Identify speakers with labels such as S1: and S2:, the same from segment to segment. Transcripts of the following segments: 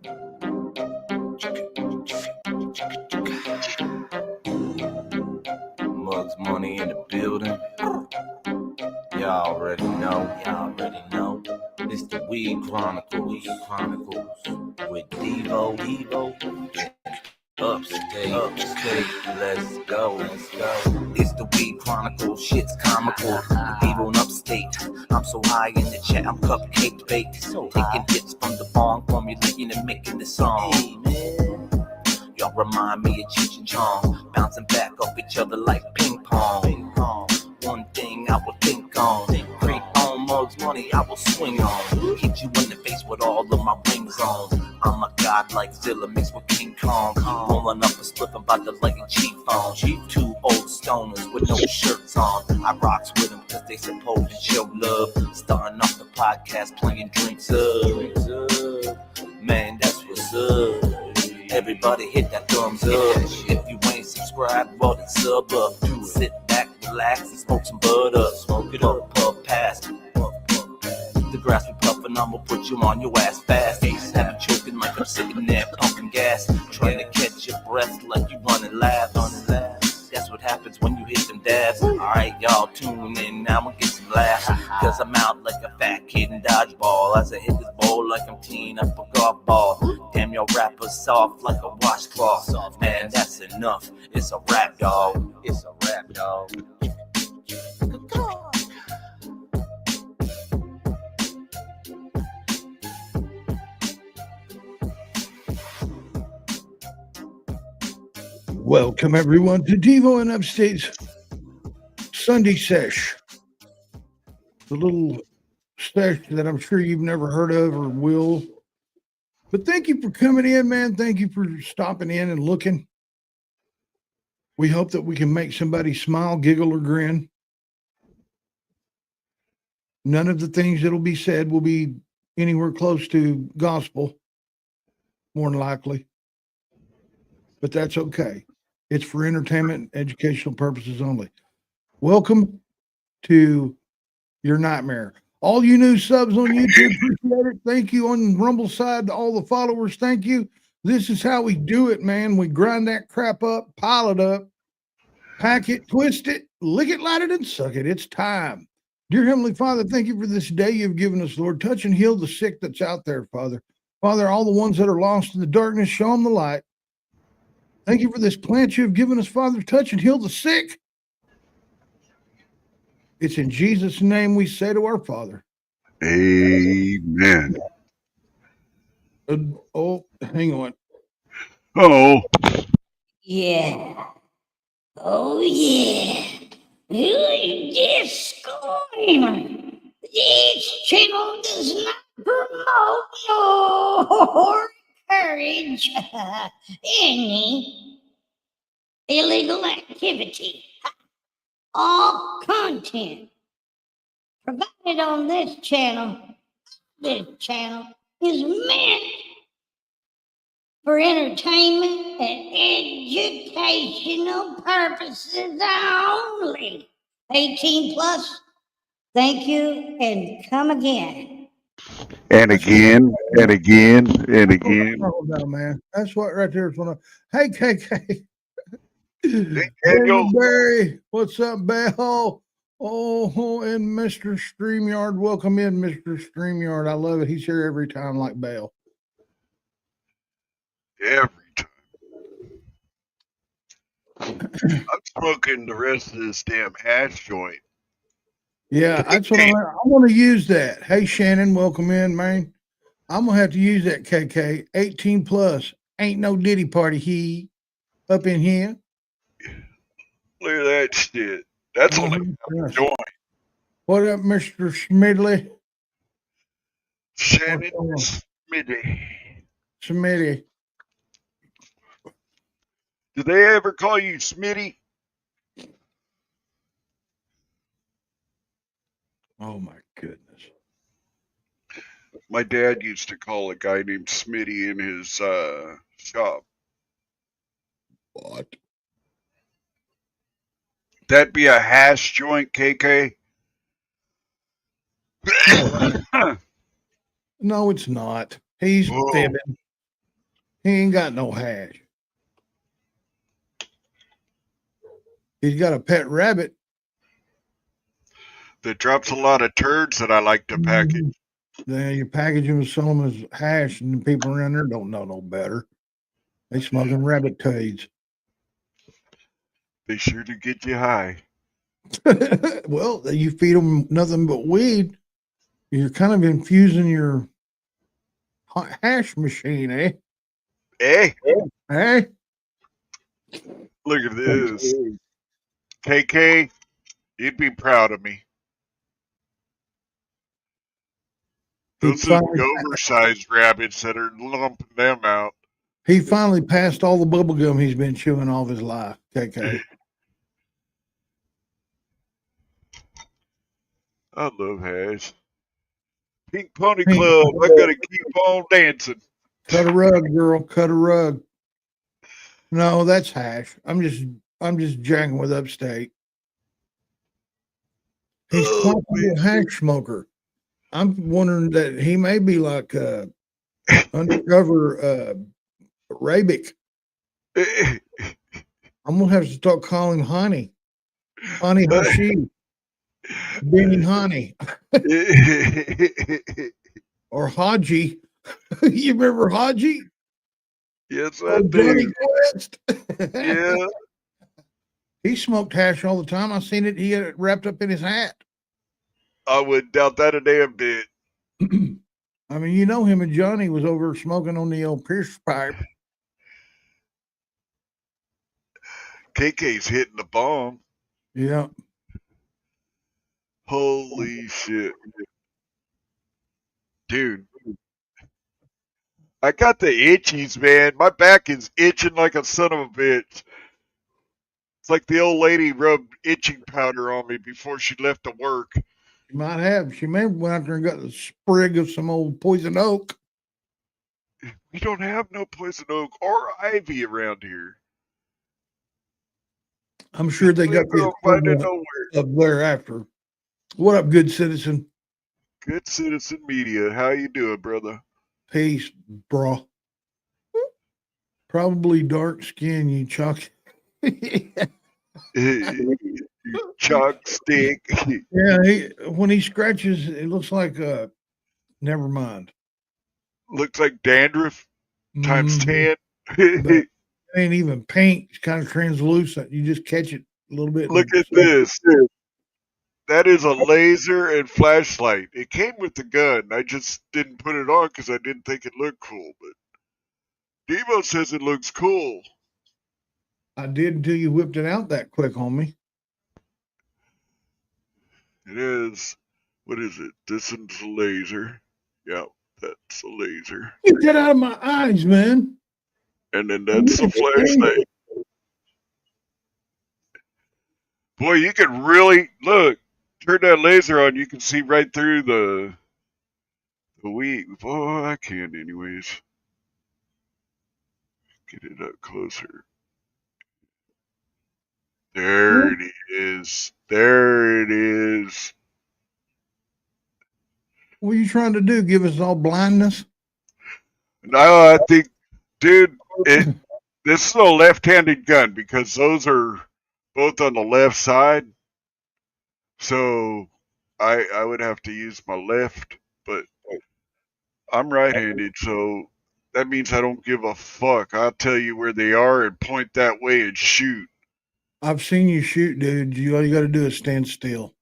S1: Mugs Money in the building. Y'all already know. It's the Weed Chronicles with Devo. Upstate, let's go. It's the Weed Chronicles, shit's comical. Devo and Upstate, I'm so high in the chat, I'm cupcake baked. Taking hits from the bong, formulating and making the song. Y'all remind me of Cheech and Chong, bouncing back off each other like ping pong. One thing I will think on, creep on Mugs Money, I will swing on. Hit you in the face with all of my wings on. I'm a god like Zilla mixed with King Kong. Rolling up a slip about the leg and chief on. Two old stoners with no shirts on. I rocks with them cause they supposed to show love. Starting off the podcast playing drinks up. Man, that's what's up. Everybody hit that thumbs up. If you ain't subscribed, well then sub up. Sit back, relax, and smoke some bud up. Smoke it up, puff past. The grass be puffin', I'ma put you on your ass fast. Have you choking like I'm sitting there pumping gas. Trying to catch your breath like you running laps. That's what happens when you hit them dabs. Alright, y'all tune in, now I'ma get some laughs. Cause I'm out like a fat kid in dodgeball. As I hit this bowl like I'm teeing up a golf ball. Damn, your rapper's soft like a washcloth. Man, that's enough. It's a rap, dog.
S2: Welcome, everyone, to Devo and Upstate's Sunday Sesh. The little sesh that I'm sure you've never heard of or will. But thank you for coming in, man. Thank you for stopping in and looking. We hope that we can make somebody smile, giggle, or grin. None of the things that'll be said will be anywhere close to gospel, more than likely. But that's okay. It's for entertainment and educational purposes only. Welcome to your nightmare. All you new subs on YouTube, appreciate it. Thank you on Rumble side to all the followers. Thank you. This is how we do it, man. We grind that crap up, pile it up, pack it, twist it, lick it, light it, and suck it. It's time. Dear Heavenly Father, thank you for this day you've given us, Lord. Touch and heal the sick that's out there, Father. Father, all the ones that are lost in the darkness, show them the light. Thank you for this plant you have given us, Father. Touch and heal the sick. It's in Jesus' name we say to our Father.
S3: Amen.
S2: Oh, hang on.
S3: Oh.
S4: Yeah. Oh, yeah. Who's this going? This channel does not promote nor encourage any illegal activity. All content provided on this channel is meant for entertainment and educational purposes only. 18 plus, thank you, and come again.
S3: And again, and again, and again.
S2: Oh, no, man. That's what right there is one of. Hey, KK.
S3: Hey, Daniel.
S2: Barry, what's up, Bell? Oh, and Mr. StreamYard. Welcome in, Mr. StreamYard. I love it. He's here every time like Bell.
S3: Every time. I'm smoking the rest of this damn hash joint.
S2: Yeah, that's what I want to use that. Hey, Shannon, welcome in, man. I'm going to have to use that, KK. 18 plus. Ain't no Diddy party he up in here.
S3: Look at that shit. That's only a joint.
S2: What up, Mr. Smidley?
S3: Shannon Smitty.
S2: Smitty.
S3: Did they ever call you Smitty?
S2: Oh, my goodness.
S3: My dad used to call a guy named Smitty in his shop.
S2: What?
S3: That'd be a hash joint, KK?
S2: No, it's not. He's fibbing. He ain't got no hash. He's got a pet rabbit.
S3: That drops a lot of turds that I like to package.
S2: Then you package him and sell them as hash, and the people around there don't know no better. They smoking rabbit tails.
S3: They sure do get you high.
S2: Well, you feed them nothing but weed. You're kind of infusing your hash machine, eh?
S3: Hey,
S2: Eh?
S3: look at this. KK, you'd be proud of me. Those are the oversized rabbits that are lumping them out.
S2: He finally passed all the bubble gum he's been chewing all his life, KK.
S3: I love hash. Pink Pony Club, I gotta keep on dancing.
S2: Cut a rug, girl. Cut a rug. No, that's hash. I'm just jacking with upstate. He's possibly a hash smoker. I'm wondering that he may be like undercover Arabic. I'm gonna have to start calling him Honey. Honey Hashi. Benny Honey. Or Haji. You remember Haji?
S3: Yes, I
S2: Johnny
S3: do.
S2: Quest.
S3: Yeah.
S2: He smoked hash all the time. I seen it. He had it wrapped up in his hat.
S3: I wouldn't doubt that a damn bit.
S2: I mean, you know, him and Johnny was over smoking on the old Pierce pipe.
S3: KK's hitting the bomb.
S2: Yeah.
S3: Holy shit. Dude. I got the itchies, man. My back is itching like a son of a bitch. It's like the old lady rubbed itching powder on me before she left to work.
S2: She might have. She may have went out there and got a sprig of some old poison oak.
S3: We don't have no poison oak or ivy around here.
S2: I'm sure they got the equivalent up there after. What up, good citizen?
S3: Good citizen media. How you doing, brother?
S2: Peace, bro. Probably dark skin, you chuck.
S3: Chalk stick.
S2: Yeah, when he scratches, it looks like never mind.
S3: Looks like dandruff times 10.
S2: It ain't even paint. It's kind of translucent. You just catch it a little bit.
S3: Look at this. That is a laser and flashlight. It came with the gun. I just didn't put it on because I didn't think it looked cool. But Devo says it looks cool.
S2: I did until you whipped it out that quick on me.
S3: It is. What is it? This is a laser. Yeah, that's a laser.
S2: Get that out of my eyes, man.
S3: And then that's the flashlight. Boy, you can really look. Turn that laser on, you can see right through the weed. Boy, I can anyways. Get it up closer. There it is. There it is.
S2: What are you trying to do? Give us all blindness?
S3: No, I think, dude, this is a left-handed gun because those are both on the left side. So I would have to use my left, but I'm right-handed, so that means I don't give a fuck. I'll tell you where they are and point that way and shoot.
S2: I've seen you shoot, dude. All you got to do is stand still.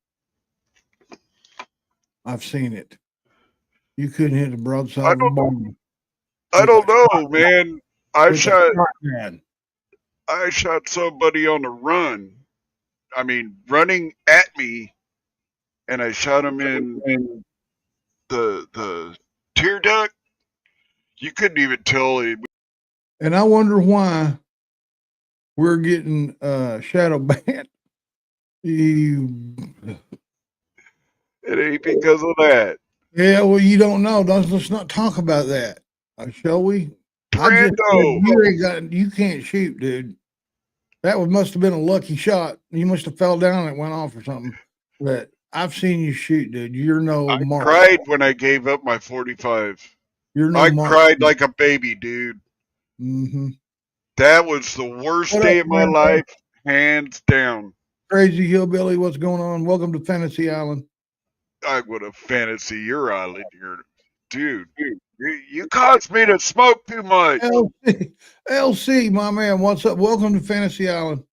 S2: I've seen it. You couldn't hit the broadside of a bomb.
S3: I don't know, man. I shot somebody on the run. I mean, running at me, and I shot him in the tear duct. You couldn't even tell him.
S2: And I wonder why we're getting shadow banned.
S3: It ain't because of that.
S2: Yeah, well, you don't know. Let's not talk about that, shall we?
S3: Brando.
S2: You can't shoot, dude. That must have been a lucky shot. You must have fell down and it went off or something. But I've seen you shoot, dude. You're no
S3: mark. I cried when I gave up my 45.
S2: You're no
S3: I
S2: mark.
S3: cried like a baby, dude.
S2: Mm-hmm.
S3: That was the worst
S2: What
S3: day
S2: up,
S3: of my
S2: man?
S3: life, hands down.
S2: Crazy Hillbilly, what's going on? Welcome to Fantasy Island.
S3: I would have fantasy your island here. Dude, you caused me to smoke too much.
S2: LC, LC, my man, what's up? Welcome to Fantasy Island.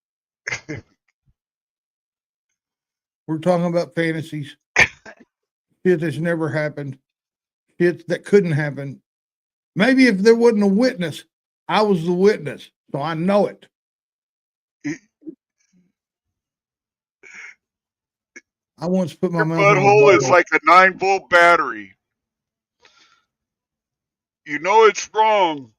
S2: We're talking about fantasies. Shit that's never happened. Shit that couldn't happen. Maybe if there wasn't a witness, I was the witness, so I know it. I once put my
S3: Your
S2: mouth on a
S3: butthole is
S2: butthole.
S3: like a 9-volt battery. You know it's wrong,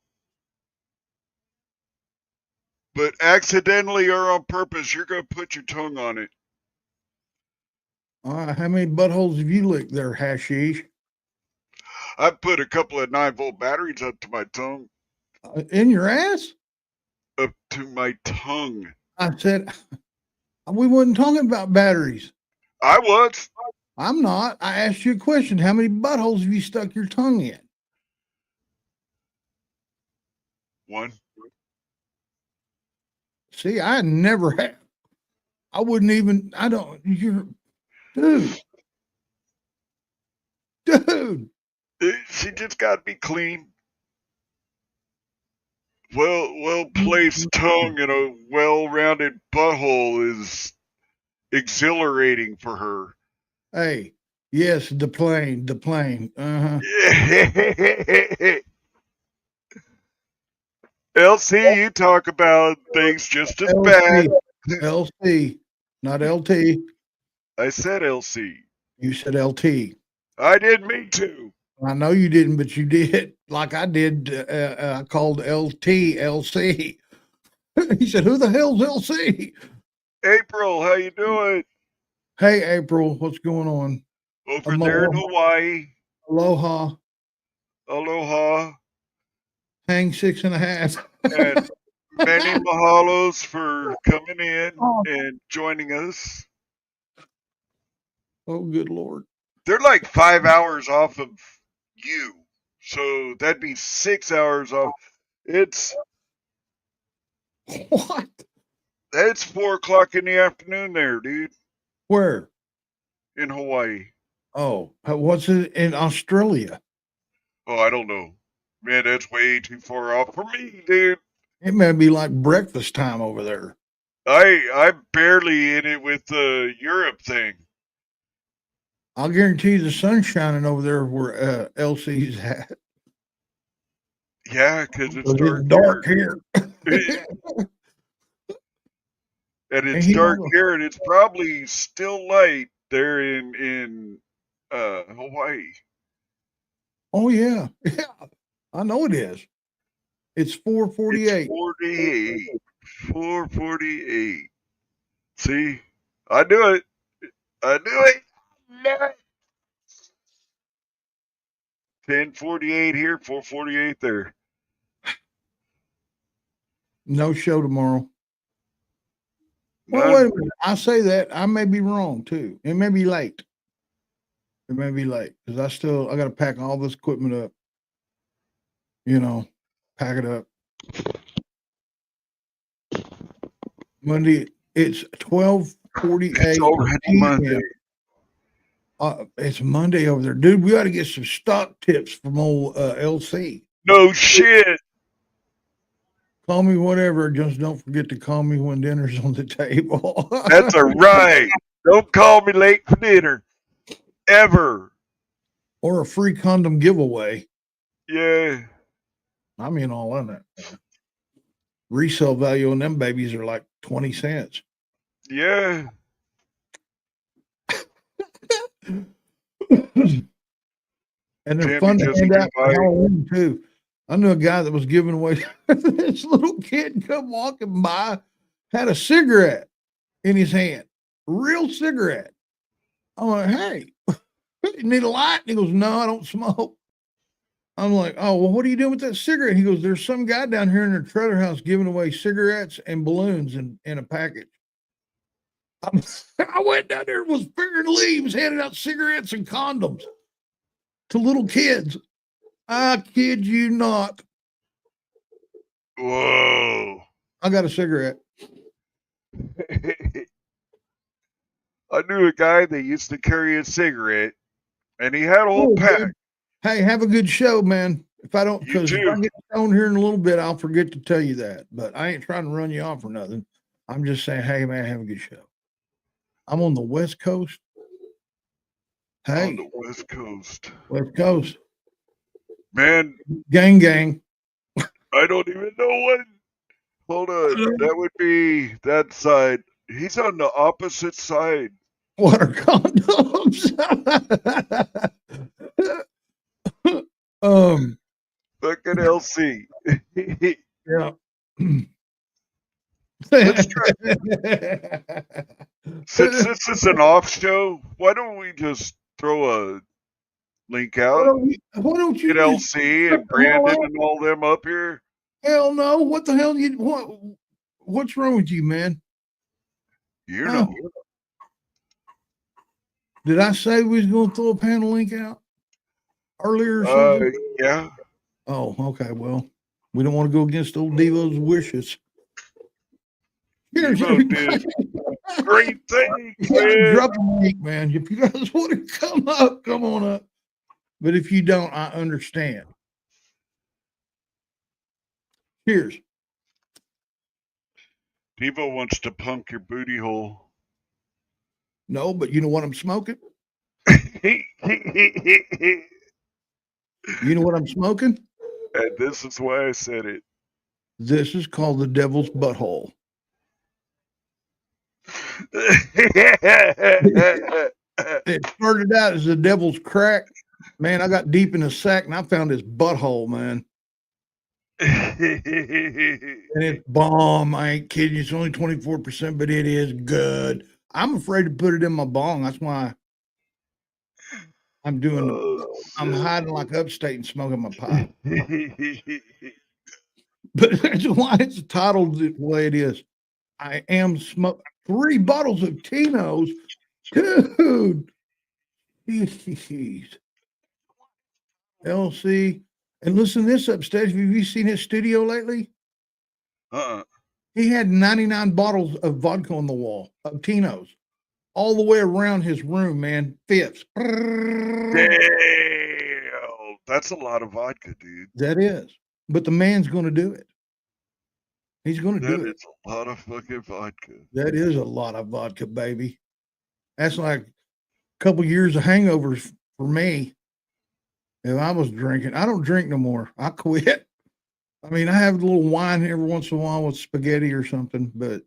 S3: but accidentally or on purpose, you're going to put your tongue on it.
S2: How many buttholes have you licked there, hashish?
S3: I put a couple of 9-volt batteries up to my tongue.
S2: In your ass?
S3: Up to my tongue.
S2: I said, we wasn't talking about batteries.
S3: I was.
S2: I'm not. I asked you a question. How many buttholes have you stuck your tongue in?
S3: One.
S2: See, I never have. I wouldn't even, you're, dude.
S3: She just got to be clean. Well placed tongue and a well-rounded butthole is exhilarating for her.
S2: Hey, yes, the plane. Uh-huh.
S3: LC, you talk about things just as
S2: LC,
S3: bad.
S2: LC, not LT.
S3: I said LC.
S2: You said LT.
S3: I didn't mean to.
S2: I know you didn't, but you did. Like I did. I called LT LC. He said, "Who the hell's LC?"
S3: April, how you doing?
S2: Hey, April, what's going on?
S3: Over there in Hawaii.
S2: Aloha.
S3: Aloha.
S2: Hang 6.5.
S3: And many mahalos for coming in and joining us.
S2: Oh, good Lord.
S3: They're like 5 hours off of you. So that'd be 6 hours off. It's
S2: What?
S3: It's 4 o'clock in the afternoon there, dude.
S2: Where?
S3: In Hawaii.
S2: Oh, what's it in Australia?
S3: Oh, I don't know. Man, that's way too far off for me, dude.
S2: It may be like breakfast time over there.
S3: I'm barely in it with the Europe thing.
S2: I'll guarantee you the sun's shining over there where LC's at.
S3: Yeah, because it's
S2: dark here.
S3: And it's dark here, and it's probably still light there in Hawaii.
S2: Oh yeah, I know it is. It's 4:48.
S3: 4:48. See, I knew it. 10:48 here, 4:48 there.
S2: No show tomorrow.
S3: None.
S2: Well, wait a minute. I say that I may be wrong too. It may be late. Because I got to pack all this equipment up. Pack it up. Monday. It's 12:48.
S3: It's already Monday.
S2: It's Monday over there, dude. We got to get some stock tips from old LC.
S3: No shit.
S2: Call me whatever. Just don't forget to call me when dinner's on the table.
S3: That's a right. Don't call me late for dinner. Ever.
S2: Or a free condom giveaway.
S3: Yeah.
S2: I mean, all in it. Resale value on them babies are like 20 cents.
S3: Yeah.
S2: And they're fun to hand out for Halloween too. I knew a guy that was giving away this little kid come walking by, had a cigarette in his hand, real cigarette. I'm like, hey, you need a light? And he goes, no, I don't smoke. I'm like, oh, well, what are you doing with that cigarette? He goes, there's some guy down here in their trailer house giving away cigarettes and balloons in a package. I went down there and was figuring leaves, handing out cigarettes and condoms to little kids. I kid you not.
S3: Whoa.
S2: I got a cigarette.
S3: I knew a guy that used to carry a cigarette, and he had a whole
S2: Oh,
S3: pack.
S2: dude. Hey, have a good show, man. If I don't,
S3: You
S2: because if
S3: too.
S2: I get stoned here in a little bit, I'll forget to tell you that. But I ain't trying to run you off or nothing. I'm just saying, hey, man, have a good show. I'm on the West Coast.
S3: On
S2: Hey,
S3: the West Coast.
S2: West Coast.
S3: Man,
S2: Gang, gang.
S3: I don't even know what. Hold on. That would be that side. He's on the opposite side.
S2: What are condoms?
S3: Fucking LC.
S2: Yeah.
S3: Let's try. Since this is an off show, why don't we just throw a link out?
S2: Why don't you
S3: Get
S2: just
S3: LC and Brandon and all them up here.
S2: hell no? What the hell what's wrong with you, man?
S3: You
S2: Huh?
S3: know.
S2: Did I say we was gonna throw a panel link out earlier or something?
S3: Yeah.
S2: Oh, okay. Well, we don't want to go against old Devo's wishes. Here's
S3: Devo did great things, man.
S2: drop a link, man. If you guys want to come up, come on up. But if you don't, I understand. Cheers.
S3: Devo wants to punk your booty hole.
S2: No, but you know what I'm smoking?
S3: And
S2: You know what I'm smoking?
S3: this is why I said it.
S2: This is called the devil's butthole. It started out as the devil's crack. Man, I got deep in the sack and I found this butthole, man. And it's bomb. I ain't kidding you. It's only 24%, but it is good. I'm afraid to put it in my bong. That's why I'm doing I'm hiding like upstate and smoking my pipe. But that's why it's titled the way it is. I am smoking 3 bottles of Tino's. Dude. Jeez. LC. And listen to this upstairs. Have you seen his studio lately? He had 99 bottles of vodka on the wall of Tino's all the way around his room, man. Fifths.
S3: Damn. That's a lot of vodka, dude.
S2: That is. But the man's going to do it. He's going to do it.
S3: That is a lot of fucking vodka.
S2: That is a lot of vodka, baby. That's like a couple years of hangovers for me. If I was drinking, I don't drink no more. I quit. I mean, I have a little wine every once in a while with spaghetti or something, but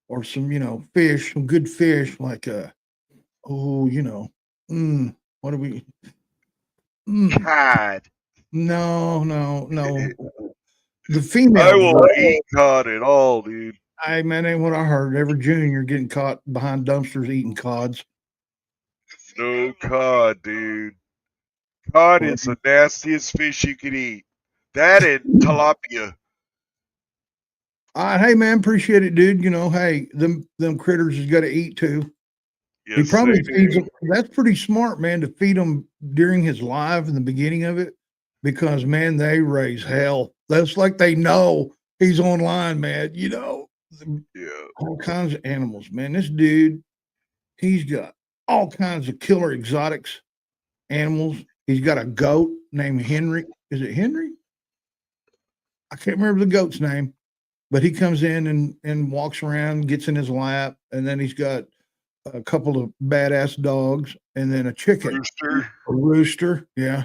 S2: or some, fish, some good fish, like what do we?
S3: Cod.
S2: No. The female.
S3: I will eat cod at all, dude.
S2: Hey, man, ain't what I heard. Every junior getting caught behind dumpsters eating cods.
S3: No cod, dude. Cod is the nastiest fish you could eat. That and tilapia.
S2: All right, hey man, appreciate it, dude. Hey, them critters has got to eat too.
S3: Yes,
S2: He probably
S3: they
S2: feeds
S3: do.
S2: them. That's pretty smart, man, to feed them during his live in the beginning of it, because man, they raise hell. That's like they know he's online, man.
S3: Yeah.
S2: All kinds of animals, man. This dude, he's got all kinds of killer exotics animals. He's got a goat named Henry. Is it Henry? I can't remember the goat's name, but he comes in and walks around, gets in his lap, and then he's got a couple of badass dogs, and then a chicken.
S3: Rooster.
S2: A rooster, yeah.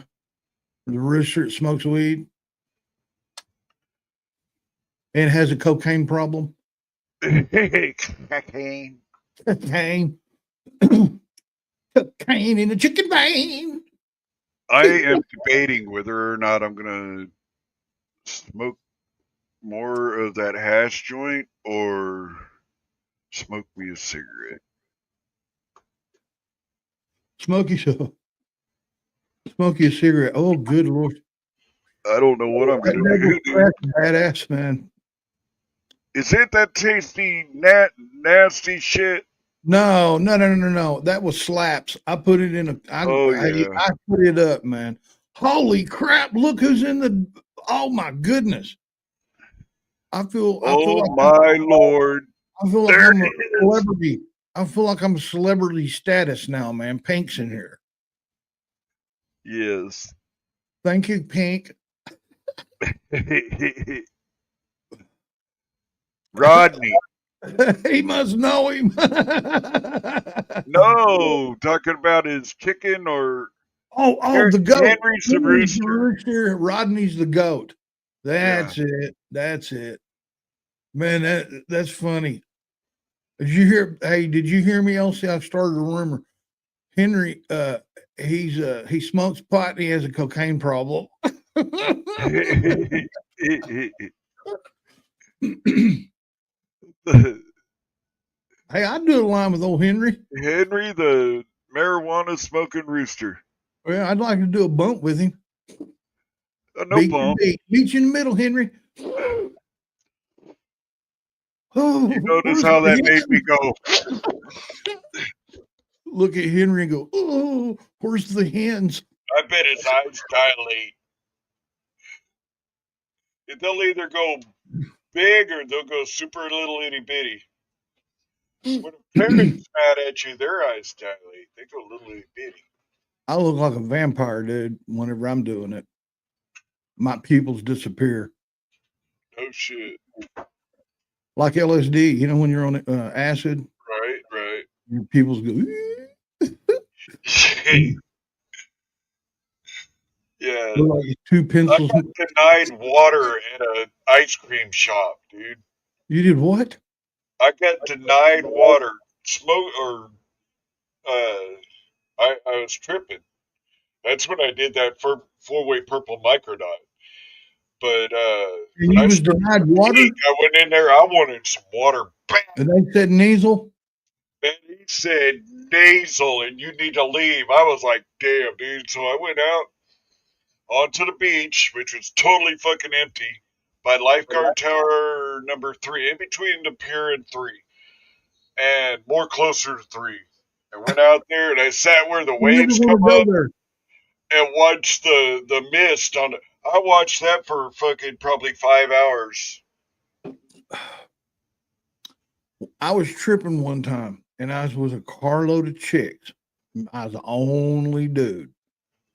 S2: The rooster that smokes weed and has a cocaine problem.
S3: Cocaine.
S2: Cocaine. Cocaine in the chicken vein.
S3: I am debating whether or not I'm gonna smoke more of that hash joint or smoke me a cigarette.
S2: Smoky a cigarette. Oh, good Lord.
S3: I don't know what I'm gonna do.
S2: That's badass, man.
S3: Is it that tasty, nasty shit?
S2: No. That was slaps. I put it in I put it up, man. Holy crap. Look who's in the, oh my goodness. I feel
S3: Oh
S2: like
S3: my Lord.
S2: I feel like
S3: There
S2: I'm a
S3: it is.
S2: celebrity. I feel like I'm a celebrity status now, man. Pink's in here.
S3: Yes.
S2: Thank you, Pink.
S3: Rodney.
S2: He must know him.
S3: No, talking about his chicken or
S2: The goat.
S3: Henry's the
S2: Henry's the
S3: rooster.
S2: rooster. Rodney's the goat.
S3: Yeah.
S2: That's it. Man, that's funny. Did you hear? Hey, did you hear me, Elsie? I started a rumor. Henry, he smokes pot and he has a cocaine problem. Hey, I'd do a line with old Henry.
S3: Henry the marijuana smoking rooster.
S2: Well, I'd like to do a bump with him.
S3: No bump.
S2: Beat you in the middle, Henry. Oh,
S3: You notice
S2: where's
S3: how
S2: the
S3: that made me
S2: hen?
S3: go.
S2: Look at Henry and go, oh, where's the hens?
S3: I bet his eyes dilate. They'll either go big or they'll go super little itty bitty. When a parrot's mad at you, their eyes dilate. They go little itty bitty.
S2: I look like a vampire, dude, whenever I'm doing it. My pupils disappear.
S3: Oh shit.
S2: Like LSD, you know, when you're on acid,
S3: Right.
S2: your pupils go,
S3: Yeah.
S2: like two
S3: I
S2: pencils.
S3: got denied water at an ice cream shop, dude.
S2: You did what?
S3: I got denied water. Smoke or I was tripping. That's when I did that four-way purple microdot. But
S2: And
S3: when
S2: you
S3: I
S2: was
S3: started
S2: denied
S3: to
S2: water?
S3: peak, I went in there. I wanted some water bad.
S2: And they said nasal?
S3: And he said nasal, and you need to leave. I was like, damn, dude. So I went out onto the beach, which was totally fucking empty, by lifeguard tower number 3, in between the pier and 3, and more closer to 3. I went out there and I sat where the
S2: You never
S3: waves come
S2: want to go
S3: up
S2: there.
S3: and watched the mist on it. I watched that for fucking probably 5 hours.
S2: I was tripping one time, and I was with a carload of chicks. I was the only dude,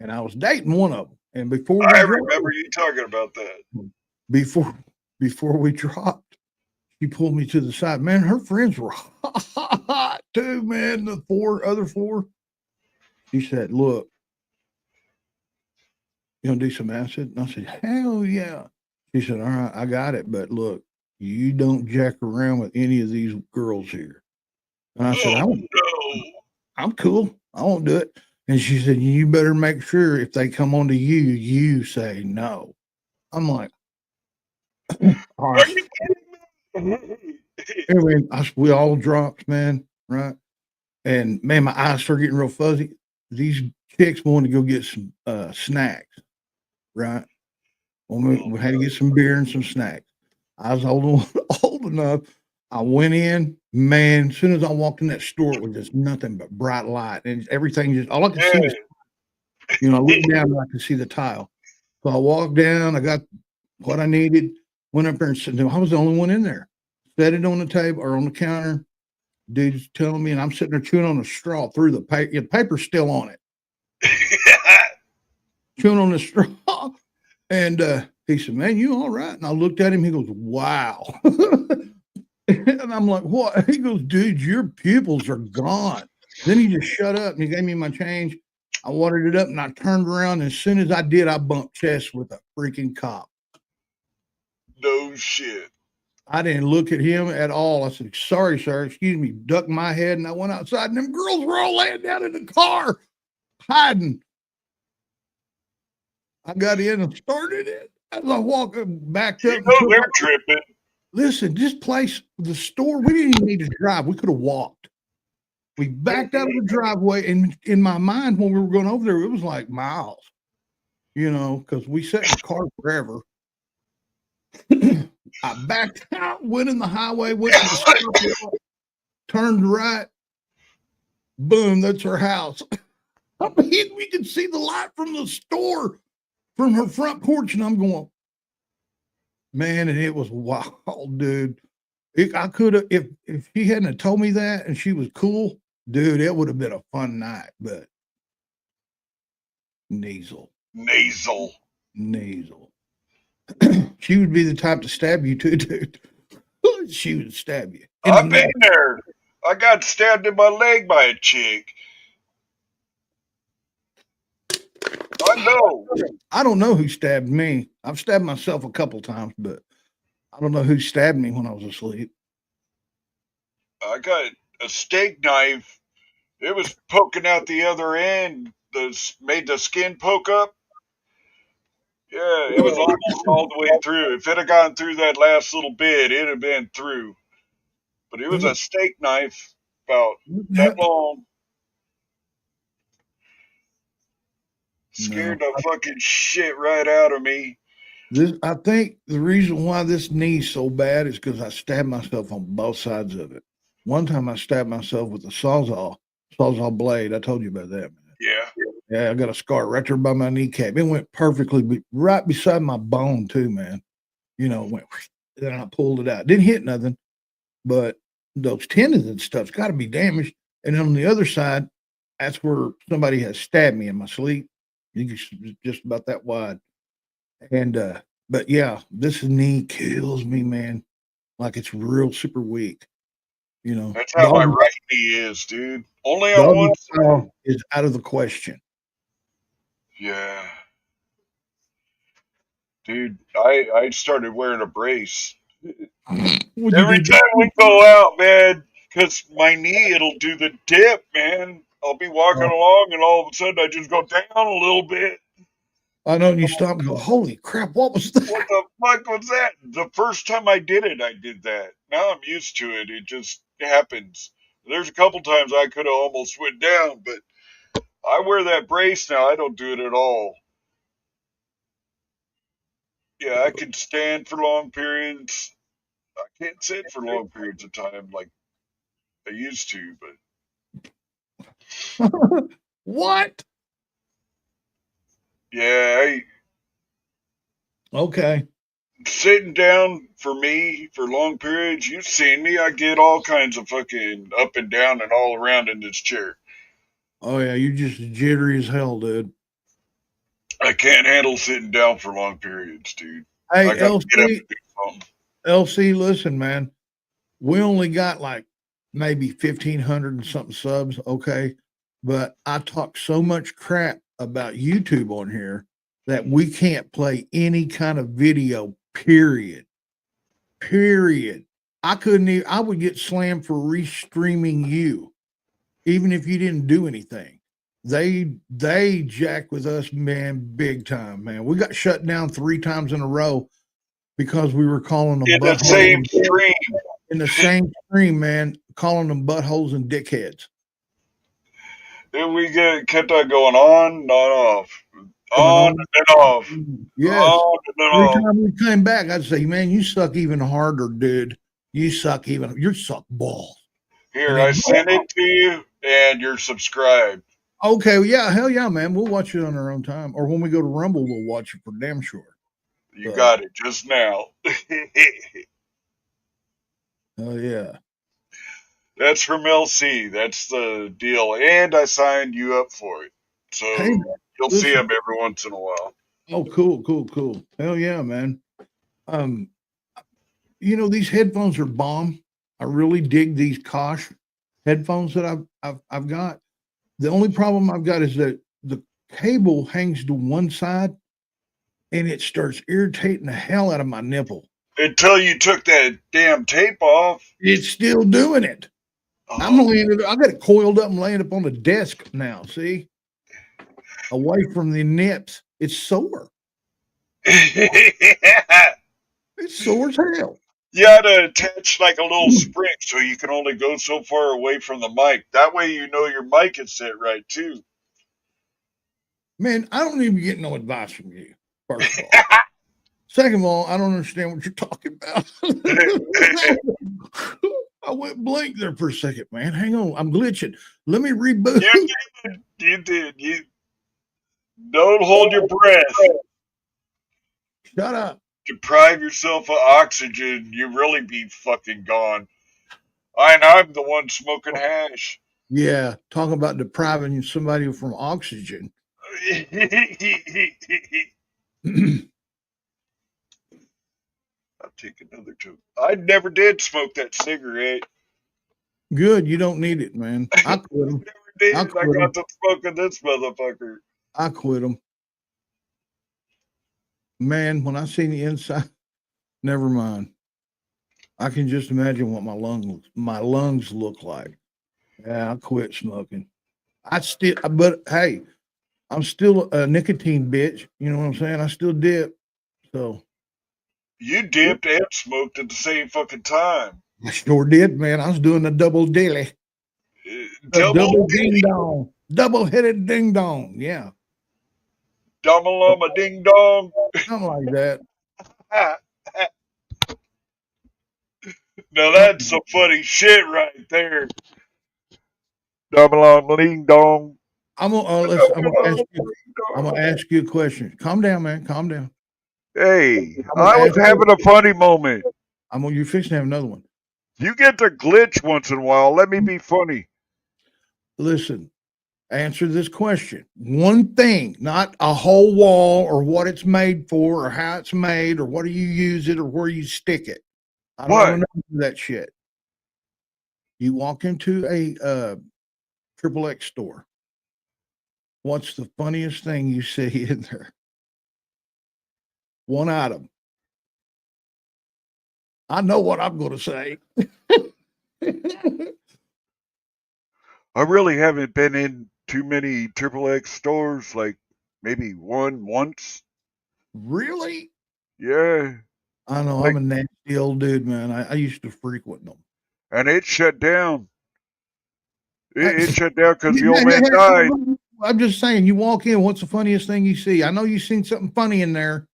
S2: and I was dating one of them. And
S3: I remember you talking about that.
S2: before before we dropped, she pulled me to the side. Man, her friends were hot too, man. The other four. She said, "Look, you gonna do some acid?" And I said, "Hell yeah." She said, "All right, I got it, but look, you don't jack around with any of these girls here." And I said,
S3: Oh
S2: "I'm
S3: no.
S2: I'm cool. I won't do it." And she said, "You better make sure if they come on to you, you say no." I'm like, all
S3: Are
S2: right.
S3: you kidding me?
S2: Anyway, we all dropped, man, right? And man, my eyes started getting real fuzzy. These chicks wanted to go get some snacks, right? Well, we had to get some beer and some snacks. I was old enough. I went in, man. As soon as I walked in that store, it was just nothing but bright light, and everything just all I could see was, I looked down and I could see the tile. So I walked down. I got what I needed. Went up there and said, I was the only one in there. Set it on the table or on the counter. Dude's telling me, and I'm sitting there chewing on a straw through the paper. The paper's still on it. Chewing on the straw. And he said, "Man, you all right?" And I looked at him. He goes, "Wow." And I'm like, "What?" He goes, "Dude, your pupils are gone." Then he just shut up and he gave me my change. I watered it up and I turned around. And as soon as I did, I bumped chests with a freaking cop.
S3: No shit.
S2: I didn't look at him at all. I said, "Sorry, sir. Excuse me." Ducked my head and I went outside. And them girls were all laying down in the car, hiding. I got in and started it. As I walked backed up.
S3: They're tripping.
S2: Listen, this place, the store, we didn't even need to drive. We could have walked. We backed out of the driveway. And in my mind, when we were going over there, it was like miles, because we sat in the car forever. I backed out, went in the highway, went to the stop, turned right. Boom, that's her house. I mean, we could see the light from the store from her front porch. And I'm going, man, and it was wild, dude. I could have if she hadn't have told me that and she was cool, dude, it would have been a fun night. But nasal,
S3: Nasal.
S2: she would be the type to stab you too, dude. She would stab you in the
S3: I've been
S2: neck.
S3: there. I got stabbed in my leg by a chick. I know.
S2: I don't know who stabbed me. I've stabbed myself a couple times, but I don't know who stabbed me when I was asleep.
S3: I got a steak knife. It was poking out the other end. Made the skin poke up. Yeah, it was almost all the way through. If it had gone through that last little bit, it'd have been through. But it was a steak knife about that long.
S2: No.
S3: Scared the fucking shit right out of me.
S2: I think the reason why this knee's so bad is because I stabbed myself on both sides of it. One time I stabbed myself with a sawzall blade. I told you about that, man.
S3: Yeah.
S2: Yeah, I got a scar right there by my kneecap. It went perfectly right beside my bone too, man. You know, it went. Then I pulled it out. Didn't hit nothing, but those tendons and stuff's got to be damaged. And then on the other side, that's where somebody has stabbed me in my sleep. Just about that wide. And but yeah, this knee kills me, man. Like it's real super weak. You know,
S3: That's how my right knee is, dude. Only on
S2: doggy
S3: one
S2: style
S3: side.
S2: is out of the question.
S3: Yeah. Dude, I started wearing a brace.
S2: Would you
S3: Every
S2: do
S3: time we go out, man, because my knee, it'll do the dip, man. I'll be walking along and all of a sudden I just go down a little bit.
S2: I know, and you stop and go, holy crap, what was that?
S3: What the fuck was that? The first time I did it, I did that. Now I'm used to it. It just happens. There's a couple times I could have almost went down, but I wear that brace now. I don't do it at all. Yeah, I can stand for long periods. I can't sit for long periods of time like I used to, but
S2: What?
S3: yeah,
S2: Okay.
S3: sitting down for me for long periods, you've seen me. I get all kinds of fucking up and down and all around in this chair.
S2: Oh yeah, you're just jittery as hell, dude.
S3: I can't handle sitting down for long periods, dude.
S2: Hey,
S3: I gotta get up
S2: LC,
S3: and do something.
S2: LC, listen, man. We only got like maybe 1,500 and something subs, okay? But I talk so much crap about YouTube on here that we can't play any kind of video, period. Period. I couldn't even, I would get slammed for restreaming you, even if you didn't do anything. They jack with us, man, big time, man. We got shut down 3 times in a row because we were calling them
S3: In the
S2: buttholes.
S3: same stream.
S2: In the same stream, man, calling them buttholes and dickheads.
S3: And we kept on going on and off. On and then off.
S2: Yes.
S3: On and then
S2: Every
S3: off.
S2: time we came back, I'd say, man, you suck even harder, dude. You suck balls.
S3: Here, I sent it to you and you're subscribed.
S2: Okay, well, yeah, hell yeah, man. We'll watch it on our own time. Or when we go to Rumble, we'll watch it for damn sure.
S3: You got it just now.
S2: Oh yeah.
S3: That's from LC. That's the deal. And I signed you up for it. So
S2: Hey,
S3: you'll see him every once in a while.
S2: Oh, cool. Hell yeah, man. You know, these headphones are bomb. I really dig these Kosh headphones that I've got. The only problem I've got is that the cable hangs to one side and it starts irritating the hell out of my nipple.
S3: Until you took that damn tape off.
S2: It's still doing it. I got it coiled up and laying up on the desk now. See, away from the nips. It's sore. It's sore as hell.
S3: You ought to attach like a little spring so you can only go so far away from the mic. That way you know your mic is set right too.
S2: Man, I don't even get no advice from you, first of all. Second of all, I don't understand what you're talking about. I went blank there for a second, man. Hang on. I'm glitching. Let me reboot.
S3: You did. You don't hold your breath.
S2: Shut up.
S3: deprive yourself of oxygen, you really be fucking gone. I'm the one smoking hash.
S2: Yeah, talking about depriving somebody from oxygen.
S3: I'll take another two. I never did smoke that cigarette.
S2: Good, you don't need it, man. I quit them.
S3: Never did.
S2: I
S3: I
S2: quit
S3: got
S2: 'em.
S3: to smoking this motherfucker.
S2: I quit them. Man, when I see the inside, never mind. I can just imagine what my lungs look like. Yeah, I quit smoking. But hey, I'm still a nicotine bitch. You know what I'm saying? I still dip. So
S3: You dipped and smoked at the same fucking time.
S2: I sure did, man. I was doing a double daily, a
S3: Double
S2: double ding dong, double headed ding dong. Yeah,
S3: Damalama ding dong.
S2: something like that.
S3: Now that's some funny shit right there. Damalama ding dong.
S2: Listen. I'm gonna ask you a question. Calm down, man. Calm down.
S3: Hey,
S2: I'm gonna
S3: I was
S2: ask
S3: having a funny moment.
S2: You're fixing to have another one.
S3: You get to glitch once in a while. Let me be funny.
S2: Listen, answer this question. One thing, not a whole wall or what it's made for or how it's made or what do you use it or where you stick it. I don't
S3: What?
S2: want to know that shit. You walk into a triple X store. What's the funniest thing you see in there? One item. I know what I'm going to say.
S3: I really haven't been in too many triple X stores. Like maybe once.
S2: Really?
S3: Yeah.
S2: I know.
S3: Like,
S2: I'm a nasty old dude, man. I used to frequent them.
S3: and it shut down. It
S2: I-
S3: shut down because the old man died.
S2: I'm just saying, you walk in, what's the funniest thing you see? I know you've seen something funny in there.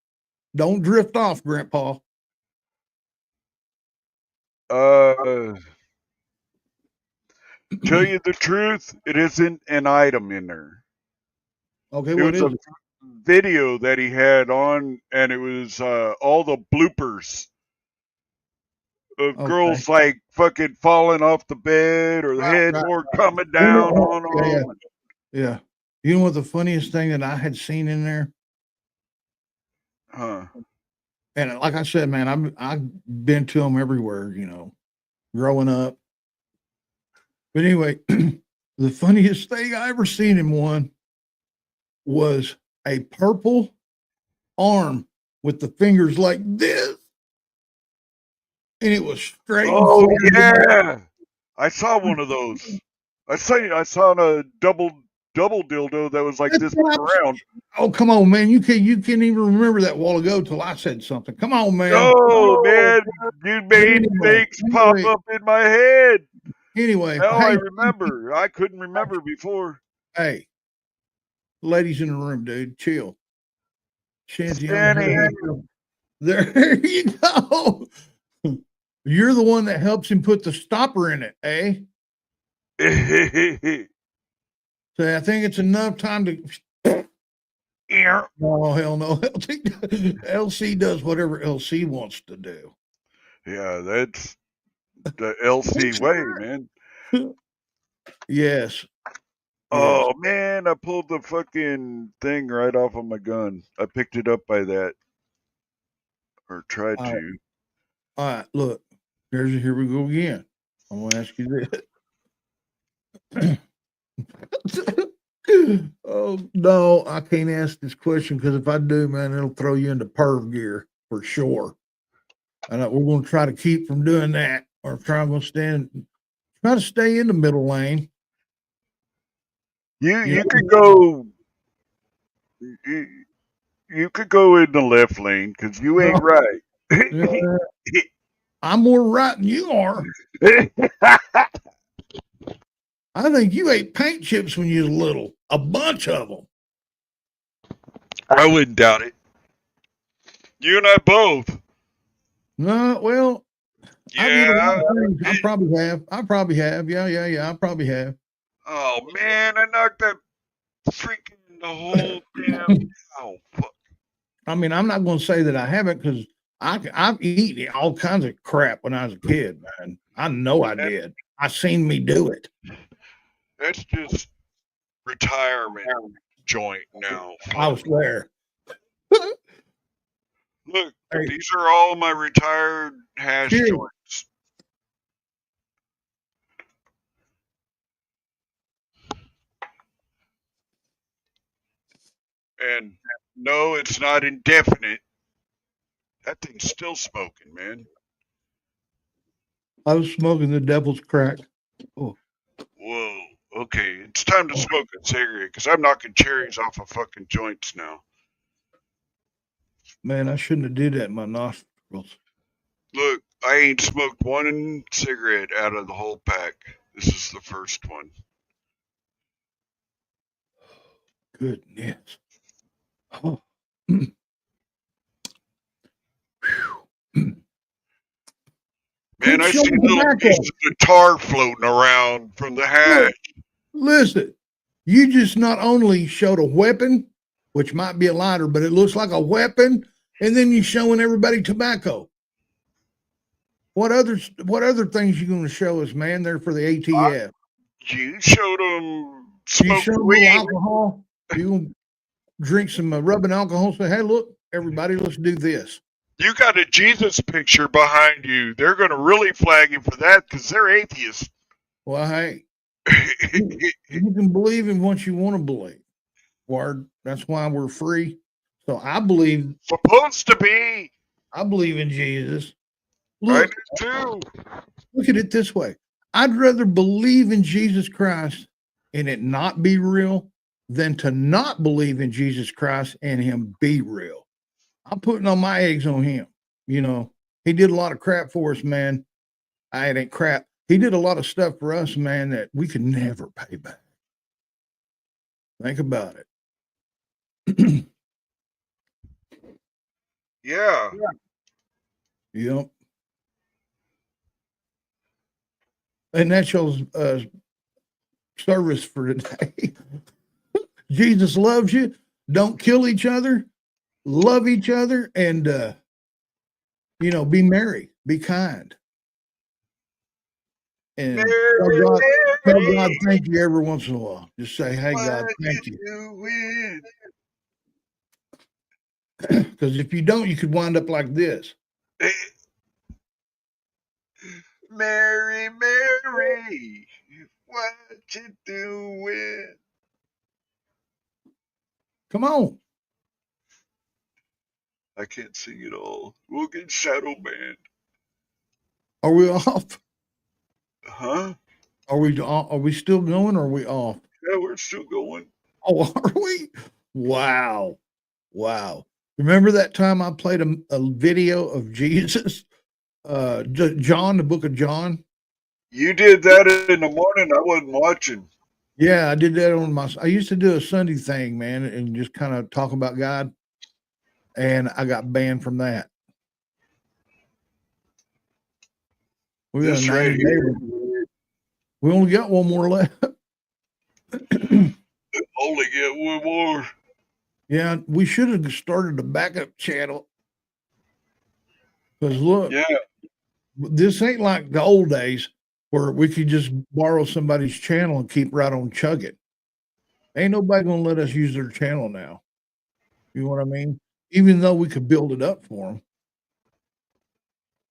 S2: Don't drift off, Grandpa.
S3: Tell you the truth, it isn't an item in there.
S2: Okay,
S3: It
S2: what
S3: was
S2: is
S3: a
S2: it?
S3: video that he had on, and it was all the bloopers of
S2: Okay.
S3: girls like fucking falling off the bed or the
S2: Right,
S3: headboard coming
S2: You know,
S3: down on
S2: yeah,
S3: them.
S2: yeah. You know what the funniest thing that I had seen in there?
S3: Huh.
S2: And like I said, man, I've been to them everywhere, growing up. But anyway, the funniest thing I ever seen in one was a purple arm with the fingers like this, and it was straight and
S3: Oh
S2: forward.
S3: yeah, I saw one of those. I saw a double dildo that was like
S2: That's
S3: this
S2: what
S3: around.
S2: Oh, come on, man! You can't even remember that while ago till I said something. Come on, man.
S3: No, man, you
S2: But
S3: made things pop up in my head.
S2: anyway,
S3: Now I remember. I couldn't remember before.
S2: hey, ladies in the room, dude, chill. Shanty on
S3: Stanny.
S2: her. There you go. You're the one that helps him put the stopper in it, eh? So I think it's enough time to. Oh hell no! LC does whatever LC wants to do.
S3: Yeah, that's the LC way, man.
S2: Yes.
S3: Oh man, I pulled the fucking thing right off of my gun. I picked it up by that, or tried
S2: All right.
S3: to.
S2: All right. Look, here we go again. I'm gonna ask you this. Oh no, I can't ask this question because if I do, man, it'll throw you into perv gear for sure. And we're going to try to keep from doing that, or try to stay in the middle lane.
S3: You could go. You could go in the left lane because you ain't right.
S2: I'm more right than you are. I think you ate paint chips when you was little, a bunch of them.
S3: I wouldn't doubt it. You and I both.
S2: No, well, I did a lot
S3: Yeah.
S2: of things. I probably have. Yeah. I probably have.
S3: Oh man, I knocked that freaking the whole damn. Oh fuck.
S2: I mean, I'm not going to say that I haven't because I've eaten all kinds of crap when I was a kid, man. I know I did. I seen me do it.
S3: That's just retirement joint now.
S2: I was there.
S3: Look,
S2: Hey,
S3: these are all my retired hash
S2: cheers.
S3: joints. And no, it's not indefinite. That thing's still smoking, man.
S2: I was smoking the devil's crack.
S3: Whoa. Okay, it's time to smoke a cigarette because I'm knocking cherries off of fucking joints now.
S2: Man, I shouldn't have did that in my nostrils.
S3: Look, I ain't smoked one cigarette out of the whole pack. This is the first one.
S2: Goodness. Oh.
S3: Man, I see little pieces of tar floating around from the hash.
S2: Listen, you just not only showed a weapon, which might be a lighter, but it looks like a weapon, and then you're showing everybody tobacco. What other things you going to show us, man? There for the ATF.
S3: You showed them
S2: You
S3: smoke
S2: show them
S3: weed.
S2: alcohol. You gonna drink some rubbing alcohol. Say, hey, look, everybody, let's do this.
S3: You got a Jesus picture behind you. They're going to really flag you for that because they're atheists.
S2: Well, hey, you can believe in what you want to believe. Word. That's why we're free. So I believe.
S3: Supposed to be.
S2: I believe in Jesus.
S3: I
S2: Look,
S3: do too.
S2: look at it this way. I'd rather believe in Jesus Christ and it not be real than to not believe in Jesus Christ and him be real. I'm putting all my eggs on him. You know, he did a lot of crap for us, man. It ain't crap. He did a lot of stuff for us, man, that we could never pay back. Think about it.
S3: Yeah.
S2: Yep. And that's your service for today. Jesus loves you. Don't kill each other. Love each other. And, be merry. Be kind. And tell God thank you every once in a while. Just say, hey, God, thank you. Because if you don't, you could wind up like this.
S3: Mary, Mary, what you doing?
S2: Come on.
S3: I can't sing it all. We'll get shadow banned.
S2: Are we off?
S3: Huh?
S2: Are we still going or are we off?
S3: Yeah, we're still going.
S2: Oh, are we? Wow. Remember that time I played a video of Jesus? John, the book of John?
S3: You did that in the morning. I wasn't watching.
S2: Yeah, I did that I used to do a Sunday thing, man, and just kind of talk about God. And I got banned from that. We got
S3: This right here.
S2: We only got one more left.
S3: Only get one more.
S2: Yeah, we should have started a backup channel. Because look,
S3: Yeah.
S2: this ain't like the old days where we could just borrow somebody's channel and keep right on chugging. Ain't nobody gonna let us use their channel now. You know what I mean? Even though we could build it up for them,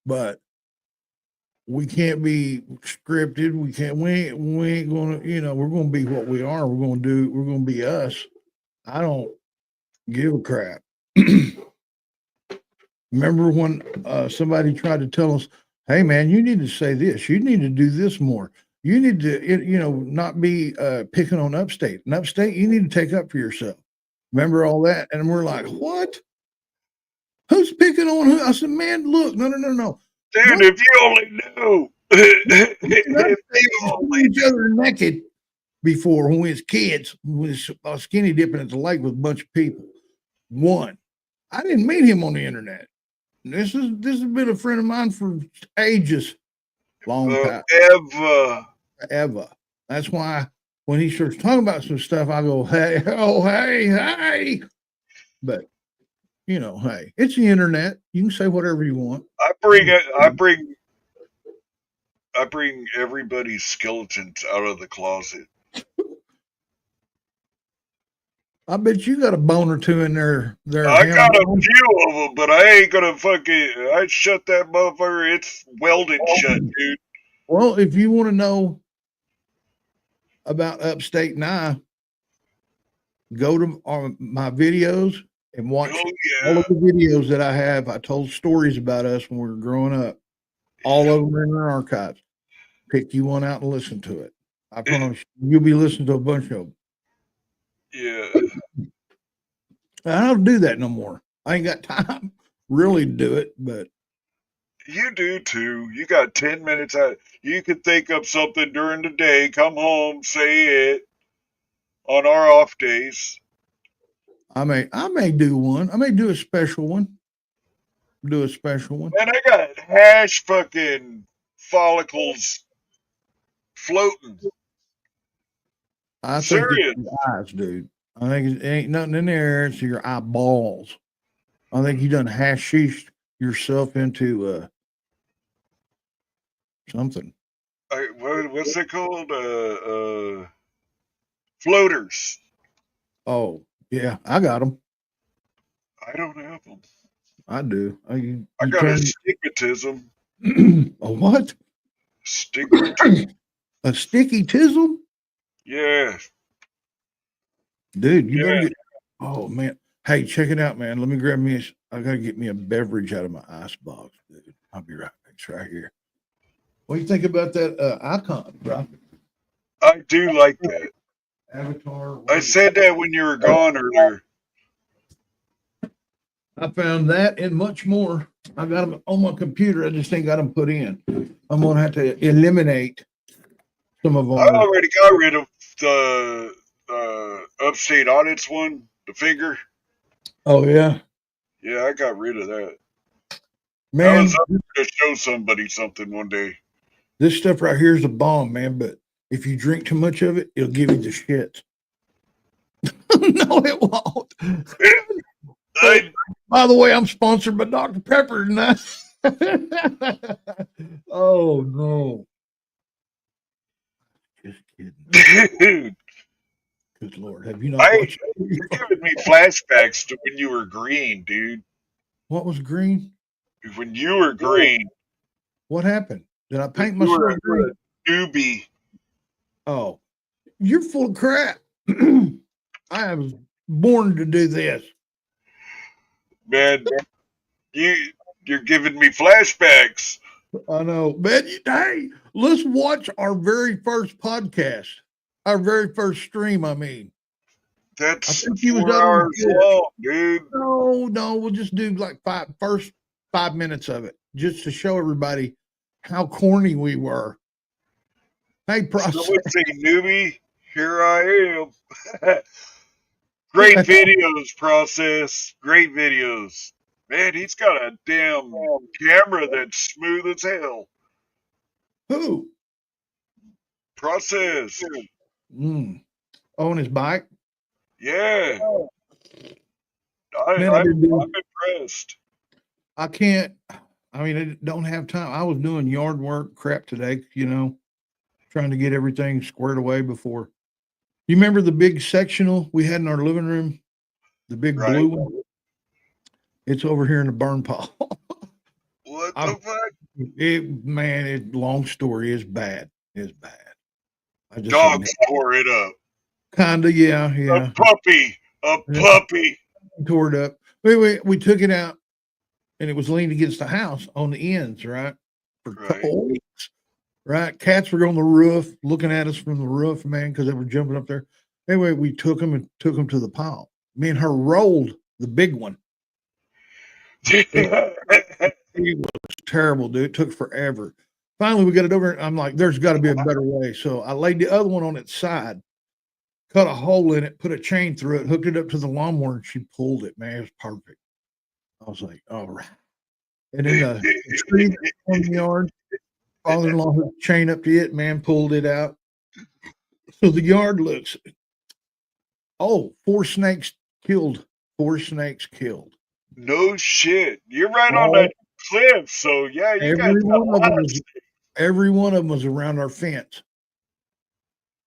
S2: but we can't be scripted. We can't. We ain't gonna. We're gonna be what we are. We're gonna be us. I don't give a crap. Remember when somebody tried to tell us, "Hey, man, you need to say this. You need to do this more. You need to, not be picking on upstate. And upstate, you need to take up for yourself." Remember all that? And we're like, "What? Who's picking on who?" I said, "Man, look, no.
S3: Dude, if you only knew. If you only
S2: each other naked before when we was kids, we was skinny dipping at the lake with a bunch of people. One, I didn't meet him on the internet. This has been a friend of mine for ages, long time, ever. That's why when he starts talking about some stuff, I go, hey, oh, hey. But you know, hey, it's the internet. You can say whatever you want.
S3: I bring it. I bring everybody's skeletons out of the closet.
S2: I bet you got a bone or two in there.
S3: I got a few of them, but I ain't gonna fucking. I shut that motherfucker. It's welded shut, dude.
S2: Well, if you want to know about Upstate and I, go to my videos and watch all of the videos that I have. I told stories about us when we were growing up. All of them are in our archives. Pick you one out and listen to it. I promise you'll be listening to a bunch of them.
S3: Yeah.
S2: I don't do that no more. I ain't got time really to do it, but
S3: you do too. You got 10 minutes out. You could think up something during the day, come home, say it on our off days.
S2: I may do one. I may do a special one. Do a special one.
S3: Man, I got hash fucking follicles floating.
S2: I
S3: Serious.
S2: think it's your eyes, dude. I think it ain't nothing in there. It's your eyeballs. I think you done hashished yourself into something.
S3: What's it called? Floaters.
S2: Oh, yeah, I got them.
S3: I don't have them.
S2: I do.
S3: I got astigmatism.
S2: A what?
S3: Stigmatism.
S2: A sticky tism?
S3: Yeah.
S2: Dude, you better get. Oh, man. Hey, check it out, man. Let me grab me I got to get me a beverage out of my ice box, dude. I'll be right back. It's right here. What do you think about that icon, bro?
S3: I do like that.
S2: Avatar.
S3: I said that when you were gone earlier.
S2: I found that and much more. I got them on my computer. I just ain't got them put in. I'm going to have to eliminate some of them.
S3: I already got rid of the Upstate Audits one, the figure.
S2: Oh, yeah?
S3: Yeah, I got rid of that.
S2: Man,
S3: I was up to show somebody something one day.
S2: This stuff right here is a bomb, man, but if you drink too much of it, it'll give you the shits. No, it won't. By the way, I'm sponsored by Dr. Pepper tonight. Oh, no. Just kidding.
S3: Dude.
S2: Good Lord. Have you not watched it?
S3: You're giving me flashbacks to when you were green, dude.
S2: What was green?
S3: When you were green.
S2: What happened? Did I paint myself green?
S3: Newbie.
S2: Oh, you're full of crap. I was born to do this.
S3: Man, you're giving me flashbacks.
S2: I know. Man, hey, let's watch our very first podcast. Our very first stream, I mean.
S3: That's 4 hours long, dude.
S2: No, we'll just do like first 5 minutes of it, just to show everybody how corny we were. Hey, process.
S3: Someone say newbie, here I am. Great videos, process. Great videos. Man, he's got a damn camera that's smooth as hell.
S2: Who?
S3: Process.
S2: On his bike?
S3: Yeah. I'm impressed.
S2: I can't. I mean, I don't have time. I was doing yard work crap today, trying to get everything squared away before. You remember the big sectional we had in our living room? The big blue one? It's over here in the burn pile.
S3: What the fuck?
S2: Long story. It's bad. It's bad.
S3: Dogs tore it up.
S2: Kinda, yeah.
S3: A puppy.
S2: Tore it up. We took it out, and it was leaned against the house on the ends, right? For a couple of weeks, right? Cats were on the roof looking at us from the roof, man, because they were jumping up there. Anyway, we took them to the pile. Me and her rolled the big one. It was terrible, dude. It took forever. Finally, we got it over. I'm like, there's got to be a better way. So I laid the other one on its side, cut a hole in it, put a chain through it, hooked it up to the lawnmower, and she pulled it. Man, it was perfect. I was like, all right. And then the tree in the yard, father-in-law hooked a chain up to it, man, pulled it out. So the yard looks, 4 snakes killed. 4 snakes killed.
S3: No shit. You're right on
S2: All,
S3: that cliff, so yeah, you guys
S2: every
S3: got a
S2: one of
S3: lot
S2: them
S3: of
S2: was, every one of them was around our fence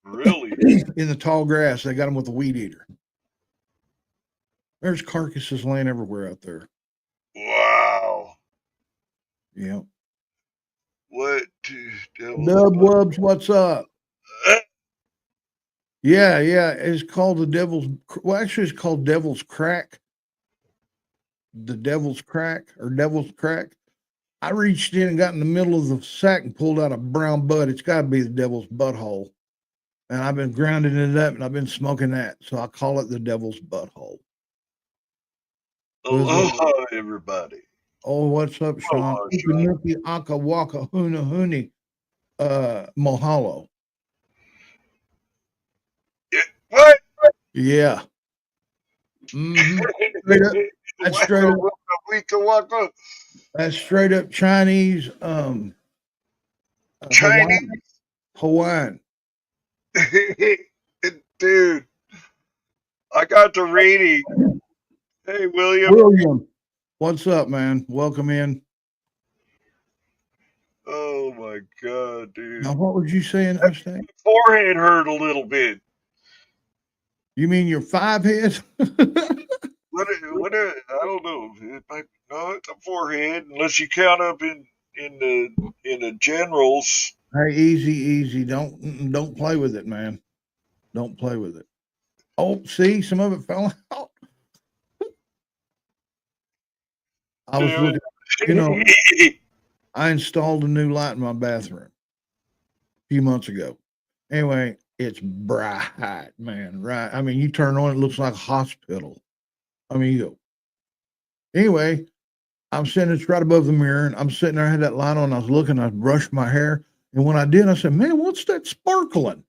S3: really.
S2: in the tall grass. They got them with a weed eater. There's carcasses laying everywhere out there.
S3: Wow.
S2: Yeah.
S3: What devil's
S2: Dub
S3: butt?
S2: Wubs, what's up? Yeah, yeah. It's called the Devil's. Well, actually, it's called Devil's Crack. The Devil's Crack or Devil's Crack. I reached in and got in the middle of the sack and pulled out a brown bud. It's got to be the Devil's Butthole. And I've been grounding it up and I've been smoking that. So I call it the Devil's Butthole.
S3: Aloha, everybody.
S2: Oh, what's up, Sean?
S3: Aloha, Sean.
S2: Upanuki Aka Waka Huna Huni Mahalo.
S3: What?
S2: Yeah. Mm-hmm. Straight up. That's straight up.
S3: Waka waka.
S2: That's straight up Chinese.
S3: Chinese.
S2: Hawaiian.
S3: Dude, I got the rating. Hey, William.
S2: William, what's up, man? Welcome in.
S3: Oh my god, dude.
S2: Now, what was you saying, Upstate?
S3: Forehead hurt a little bit.
S2: You mean your 5 head?
S3: I don't know. It might no, it's a forehead unless you count up in the generals.
S2: Hey, easy. Don't play with it, man. Don't play with it. Oh, see, some of it fell out. I was
S3: Damn
S2: looking, you know,
S3: it.
S2: I installed a new light in my bathroom a few months ago. Anyway, it's bright, man. Right. I mean, you turn on, it looks like a hospital. I mean, you go. Anyway, I'm sitting, it's right above the mirror, and I'm sitting there, I had that light on, I was looking, I brushed my hair, and when I did, I said, man, what's that sparkling?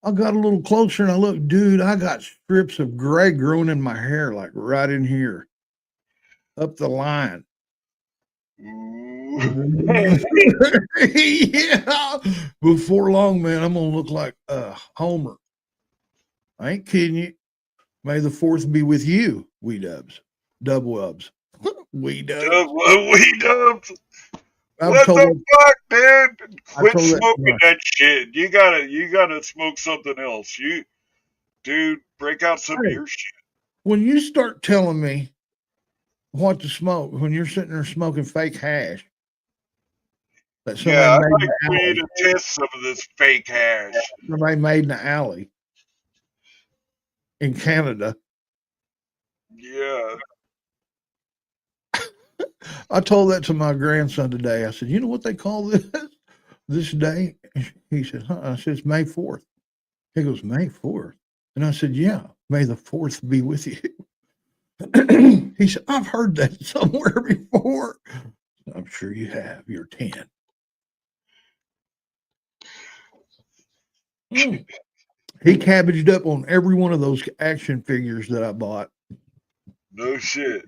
S2: I got a little closer and I looked, dude, I got strips of gray growing in my hair, like right in here, up the line. Yeah. Before long, man, I'm gonna look like Homer. I ain't kidding you. May the fourth be with you, wee dubs. Dub wubs. Wee dubs.
S3: We dubs.
S2: I've
S3: What
S2: told
S3: the
S2: them,
S3: fuck, dude?
S2: I
S3: Quit
S2: told that to
S3: smoking
S2: my,
S3: that shit. You gotta smoke something else. Dude, break out some of
S2: hey,
S3: your shit.
S2: when you start telling me what to smoke, when you're sitting there smoking fake hash that
S3: Yeah, I'd like for you to test some of this fake hash.
S2: somebody made in the alley in Canada.
S3: Yeah.
S2: I told that to my grandson today. I said, you know what they call this day? He said, huh? I said, it's May 4th. He goes, May 4th. And I said, yeah, may the 4th be with you. He said, I've heard that somewhere before. I'm sure you have. You're 10. He cabbaged up on every one of those action figures that I bought.
S3: No shit.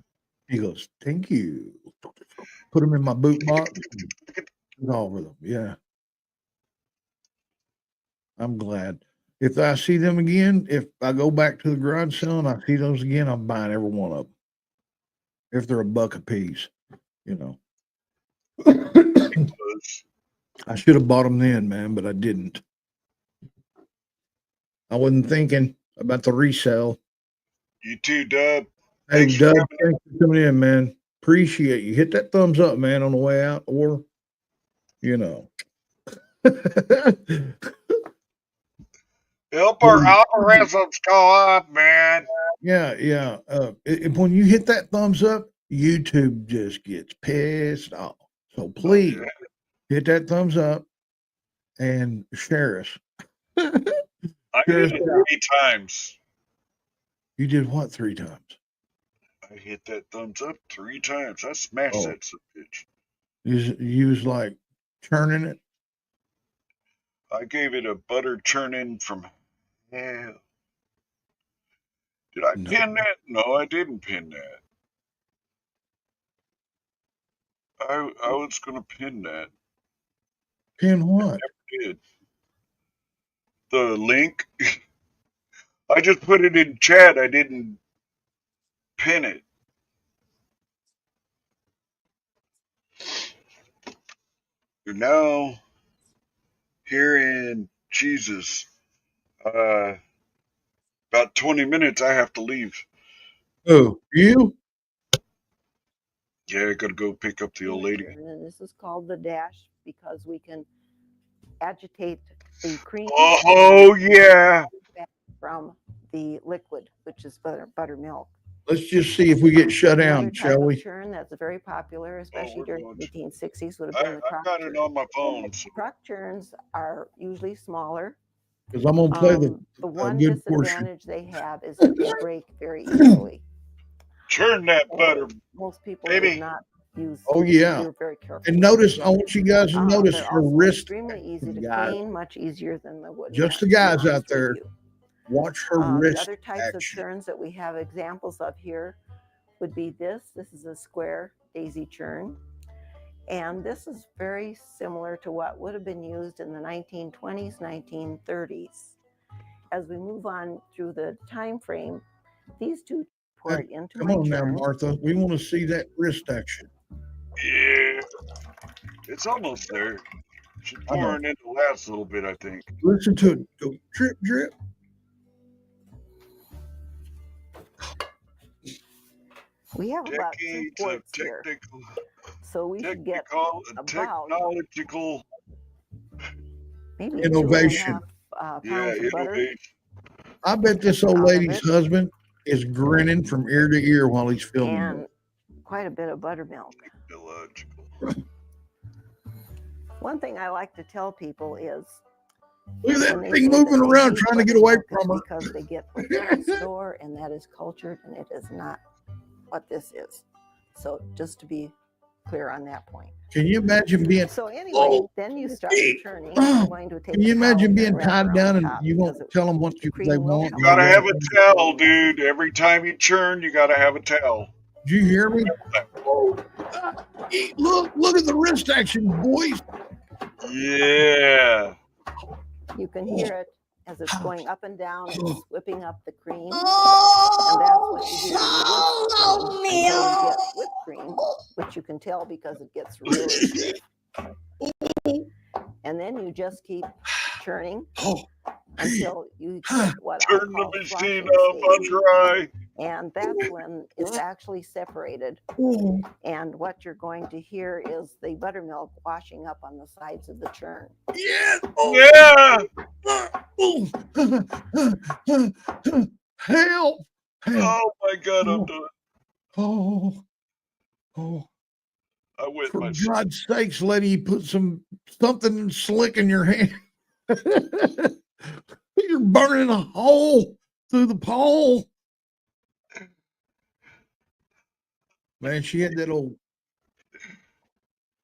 S2: He goes, thank you. Put them in my boot box. All of them. Yeah. I'm glad. If I see them again, if I go back to the garage sale and I see those again, I'm buying every one of them. If they're $1 a piece, you know. I should have bought them then, man, but I didn't. I wasn't thinking about the resale.
S3: You too, Dub.
S2: Hey,
S3: Thanks for
S2: Doug,
S3: coming.
S2: thanks for coming in, man. Appreciate you. Hit that thumbs up, man, on the way out, or you know.
S3: Help our algorithms go up, man.
S2: Yeah. When you hit that thumbs up, YouTube just gets pissed off. So please hit that thumbs up and share us.
S3: I
S2: Share us
S3: hit it
S2: out.
S3: 3 times.
S2: You did what 3 times?
S3: I hit that thumbs up 3 times. I smashed
S2: Oh,
S3: that son of a bitch.
S2: you was like churning it.
S3: I gave it a butter churning from hell. Did I
S2: No.
S3: pin that? No, I didn't pin that. I was gonna pin that.
S2: Pin what?
S3: Did the link? I just put it in chat. I didn't pin it. Now, here in Jesus, about 20 minutes, I have to leave.
S2: Oh, you?
S3: Yeah, I gotta go pick up the old lady.
S5: And this is called the dash because we can agitate the cream
S3: Oh, yeah.
S5: from the liquid, which is buttermilk.
S2: Let's just see if we get shut
S5: Another
S2: down,
S5: type
S2: shall
S5: of
S2: we?
S5: churn that's very popular, especially
S3: we're
S5: during
S3: going
S5: the
S3: to.
S5: 1860s, would have been the
S3: I've
S5: crock
S3: got it
S5: churn.
S3: on my phone. So.
S5: Crock churns are usually smaller.
S2: Because I'm gonna play
S5: The
S2: a
S5: one
S2: good portion.
S5: disadvantage they have is that they break very easily.
S3: Churn that
S5: And
S3: butter,
S5: most people
S3: baby.
S5: did not use.
S2: Oh yeah.
S5: They were very careful.
S2: And notice, I want you guys to notice
S5: They're
S2: her
S5: also
S2: wrist.
S5: extremely easy to
S2: Guys.
S5: clean, much easier than the wood.
S2: Just the
S5: to be
S2: guys
S5: honest
S2: out
S5: with
S2: there.
S5: you.
S2: Watch her
S5: The
S2: wrist
S5: other types of
S2: action.
S5: churns that we have examples of here would be this. This is a square daisy churn. And this is very similar to what would have been used in the 1920s, 1930s. As we move on through the time frame, these two poured into
S2: Come
S5: my
S2: on now,
S5: churn.
S2: Martha. We want to see that wrist action.
S3: Yeah. It's almost there. She's pouring in the last little bit, I think.
S2: Listen to it. Go drip, drip.
S5: We have about 2
S3: Decades of
S5: quarts here,
S3: technical,
S5: so we should get about
S3: technological.
S5: maybe
S2: Innovation.
S5: 2.5
S3: Yeah,
S5: pounds of butter.
S3: innovation.
S2: I bet this old
S5: Out of
S2: lady's
S5: it.
S2: husband is grinning from ear to ear while he's filming.
S5: And quite a bit of buttermilk.
S3: Illogical.
S5: One thing I like to tell people is
S2: Look at
S5: when
S2: that
S5: they
S2: thing
S5: say
S2: moving
S5: that they
S2: around
S5: hate
S2: trying to get away
S5: buttermilk, it's
S2: from her.
S5: because they get what they in the store, and that is cultured, and it is not what this is. So just to be clear on that point.
S2: Can you imagine being?
S5: So anyway,
S2: Oh,
S5: then you start churning.
S2: oh,
S5: I'm going to take
S2: Can you
S5: a towel
S2: imagine
S5: and
S2: being
S5: wrap it
S2: tied
S5: around
S2: down
S5: the
S2: and
S5: top
S2: you won't
S5: because
S2: tell them what
S5: the
S2: they
S5: cream will
S2: want?
S5: come
S3: You gotta
S5: out.
S3: have a towel, dude. Every time you churn, you gotta have a towel.
S2: Did you hear me? Oh, look at the wrist action, boys.
S3: Yeah.
S5: You can hear it as it's going up and down, it's whipping up the cream.
S4: Oh,
S5: And that's what you hear
S4: follow
S5: until
S4: me.
S5: you get whipped cream, which you can tell because it gets really stiff. And then you just keep churning until you get what I
S3: Turn the
S5: call
S3: machine
S5: flushing
S3: up on
S5: stage.
S3: dry.
S5: And that's when it's actually separated. And what you're going to hear is the buttermilk washing up on the sides of the churn.
S2: Yeah.
S3: Yeah.
S2: Help!
S3: Oh my God, I'm done.
S2: Oh.
S3: I wet
S2: For
S3: myself.
S2: God's sakes, lady, you put something slick in your hand. You're burning a hole through the pole. Man, she had that old,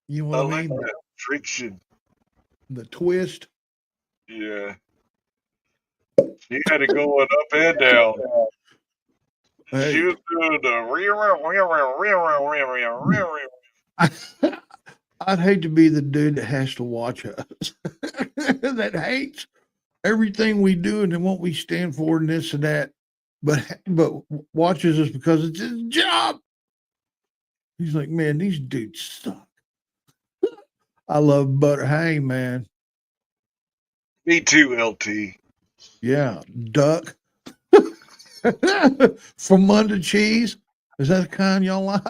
S2: you know what I
S3: like
S2: mean?
S3: that friction.
S2: The twist.
S3: Yeah. She had it going up and down.
S2: Hey.
S3: She was doing the
S2: I'd hate to be the dude that has to watch us, that hates everything we do and what we stand for and this and that, but watches us because it's his job. He's like, man, these dudes suck. I love butter. Hey, man.
S3: Me too, LT.
S2: Yeah, duck. From Monday cheese. Is that the kind y'all like?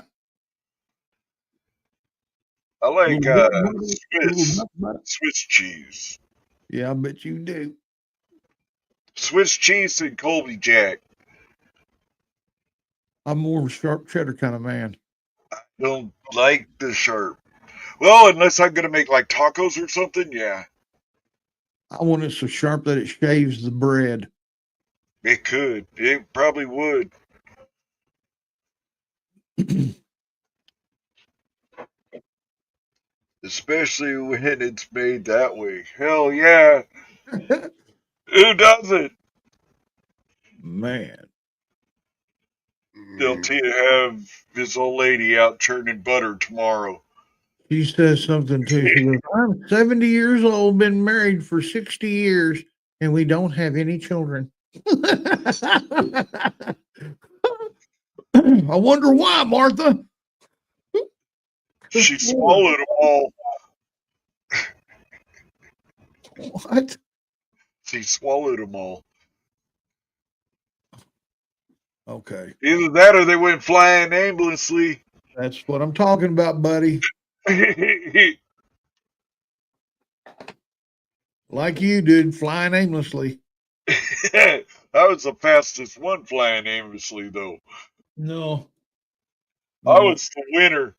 S3: I like Swiss
S2: butter.
S3: Swiss cheese.
S2: Yeah, I bet you do.
S3: Swiss cheese and Colby Jack.
S2: I'm more of a sharp cheddar kind of man.
S3: Don't like the sharp. Well, unless I'm gonna make like tacos or something, yeah.
S2: I want it so sharp that it shaves the bread.
S3: It could. It probably would. Especially when it's made that way. Hell yeah. Who doesn't?
S2: Man.
S3: They'll have his old lady out churning butter tomorrow.
S2: She says something too. She goes, I'm 70 years old, been married for 60 years, and we don't have any children. I wonder why, Martha.
S3: She swallowed them all.
S2: What?
S3: She swallowed them all.
S2: Okay.
S3: Either that or they went flying aimlessly.
S2: That's what I'm talking about, buddy. Like you, dude, flying aimlessly.
S3: I was the fastest one flying aimlessly, though.
S2: No.
S3: I was the winner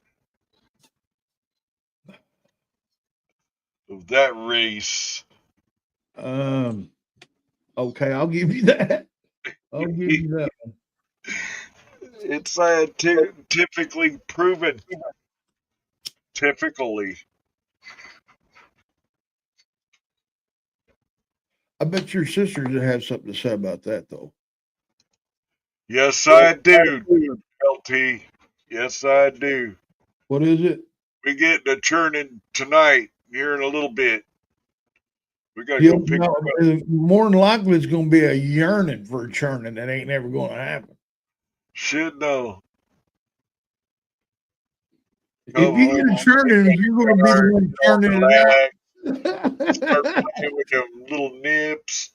S3: of that race.
S2: Okay, I'll give you that. I'll give you that.
S3: It's scientifically proven. Typically.
S2: I bet your sisters would have something to say about that, though.
S3: Yes, I do, LT. Yes, I do.
S2: What is it?
S3: We get a churning tonight, here in a little bit. We got to
S2: Yeah,
S3: go pick
S2: no, more than likely, it's going to be a yearning for a churning that ain't never going to happen.
S3: Should know.
S2: If you get a churning, you're going to be the one churning it out.
S3: Start playing with them little nips.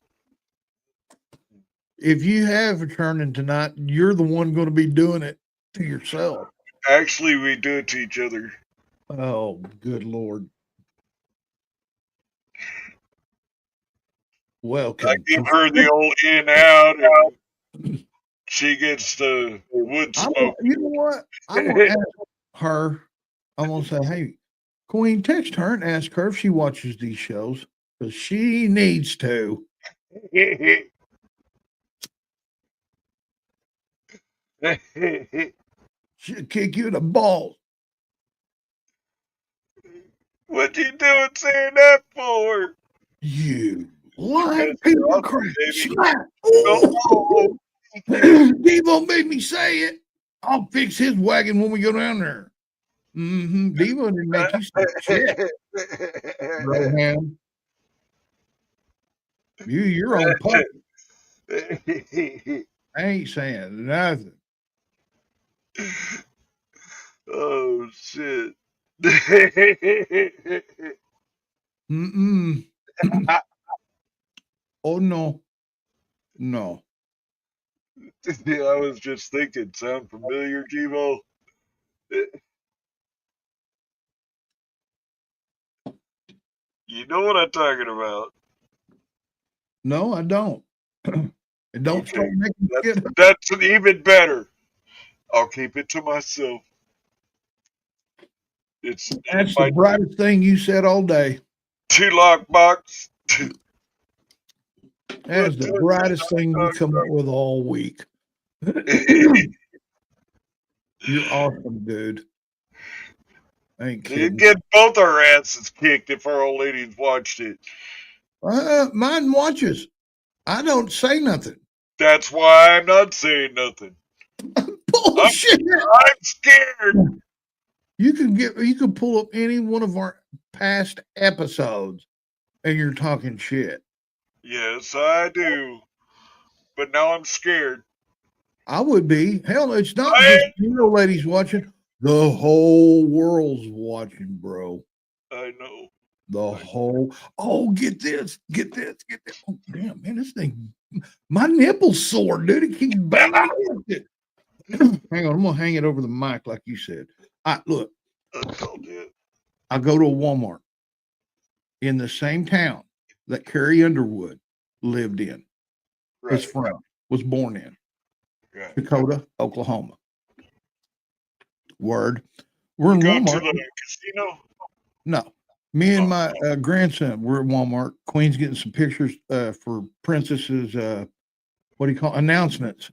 S2: If you have a churning tonight, you're the one going to be doing it to yourself.
S3: Actually, we do it to each other.
S2: Oh, good Lord. Welcome.
S3: I give her the old in out, and she gets the wood smoke.
S2: You know what? I'm going to ask her. I'm going to say, hey, Queen, text her and ask her if she watches these shows, because she needs to. She'll kick you in the balls.
S3: What you doing saying that for?
S2: You lying people crap. Slap.
S3: Oh.
S2: Devo made me say it. I'll fix his wagon when we go down there. Devo didn't make you say shit. Rohan. You're on puppet. I ain't saying nothing.
S3: Oh shit.
S2: Oh no. No.
S3: I was just thinking, sound familiar, Devo? You know what I'm talking about.
S2: No, I don't. And don't start making shit up.
S3: That's even better. I'll keep it to myself.
S2: That's the brightest thing you said all day.
S3: Two lock box.
S2: That's the brightest thing you come up with all week. You're awesome, dude. I ain't kidding.
S3: You'd get both our asses kicked if our old ladies watched it.
S2: Mine watches. I don't say nothing.
S3: That's why I'm not saying nothing.
S2: Bullshit.
S3: I'm scared.
S2: You can pull up any one of our past episodes and you're talking shit.
S3: Yes, I do. But now I'm scared.
S2: I would be. Hell, it's not just you ladies watching. The whole world's watching, bro.
S3: I know.
S2: The whole. Oh, get this. Oh, damn, man, this thing. My nipple's sore, dude. It keeps banging against it. Hang on, I'm gonna hang it over the mic like you said. Look. I go to a Walmart in the same town that Carrie Underwood lived in. Was born in. Right. Dakota, Oklahoma. Word. We're in Walmart.
S3: To the casino?
S2: No. Me and my grandson, we're at Walmart. Queen's getting some pictures for Princess's, what do you call announcements.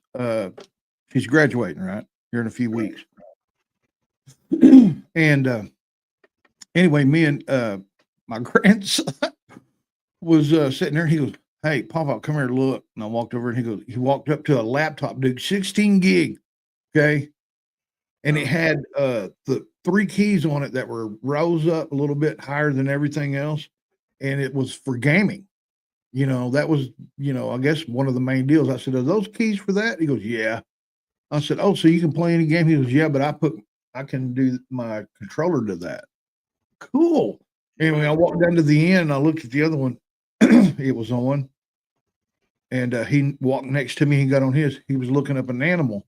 S2: She's graduating, right? Here in a few weeks. And anyway, me and my grandson was sitting there. He goes, hey, Papa, come here, look. And I walked over and he walked up to a laptop, dude, 16 gig. Okay. And it had the 3 keys on it that were rose up a little bit higher than everything else. And it was for gaming. You know, that was, I guess one of the main deals. I said, are those keys for that? He goes, yeah. I said, oh, so you can play any game? He goes, yeah, but I can do my controller to that. Cool. Anyway, I walked down to the end and I looked at the other one. it was on, and he walked next to me. He got on his. He was looking up an animal,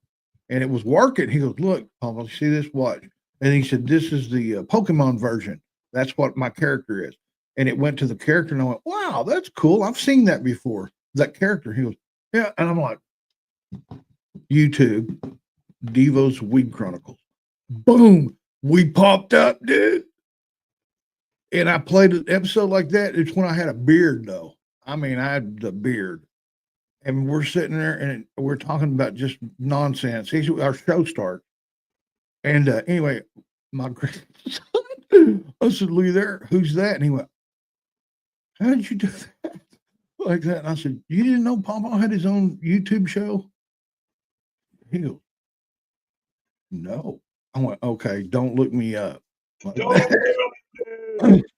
S2: and it was working. He goes, "Look, Papa, see this? Watch." And he said, "This is the Pokemon version. That's what my character is." And it went to the character, and I went, "Wow, that's cool. I've seen that before." That character. He goes, "Yeah," and I'm like, "YouTube, Devo's Weed Chronicles." Boom, we popped up, dude. And I played an episode like that. It's when I had a beard, though. I mean, I had the beard. And we're sitting there and we're talking about just nonsense. Our show starts. And anyway, my grandson, I said, "Look there, who's that?" And he went, "How did you do that?" Like that. And I said, "You didn't know Papa had his own YouTube show?" He goes, "No." I went, "Okay, don't look me up."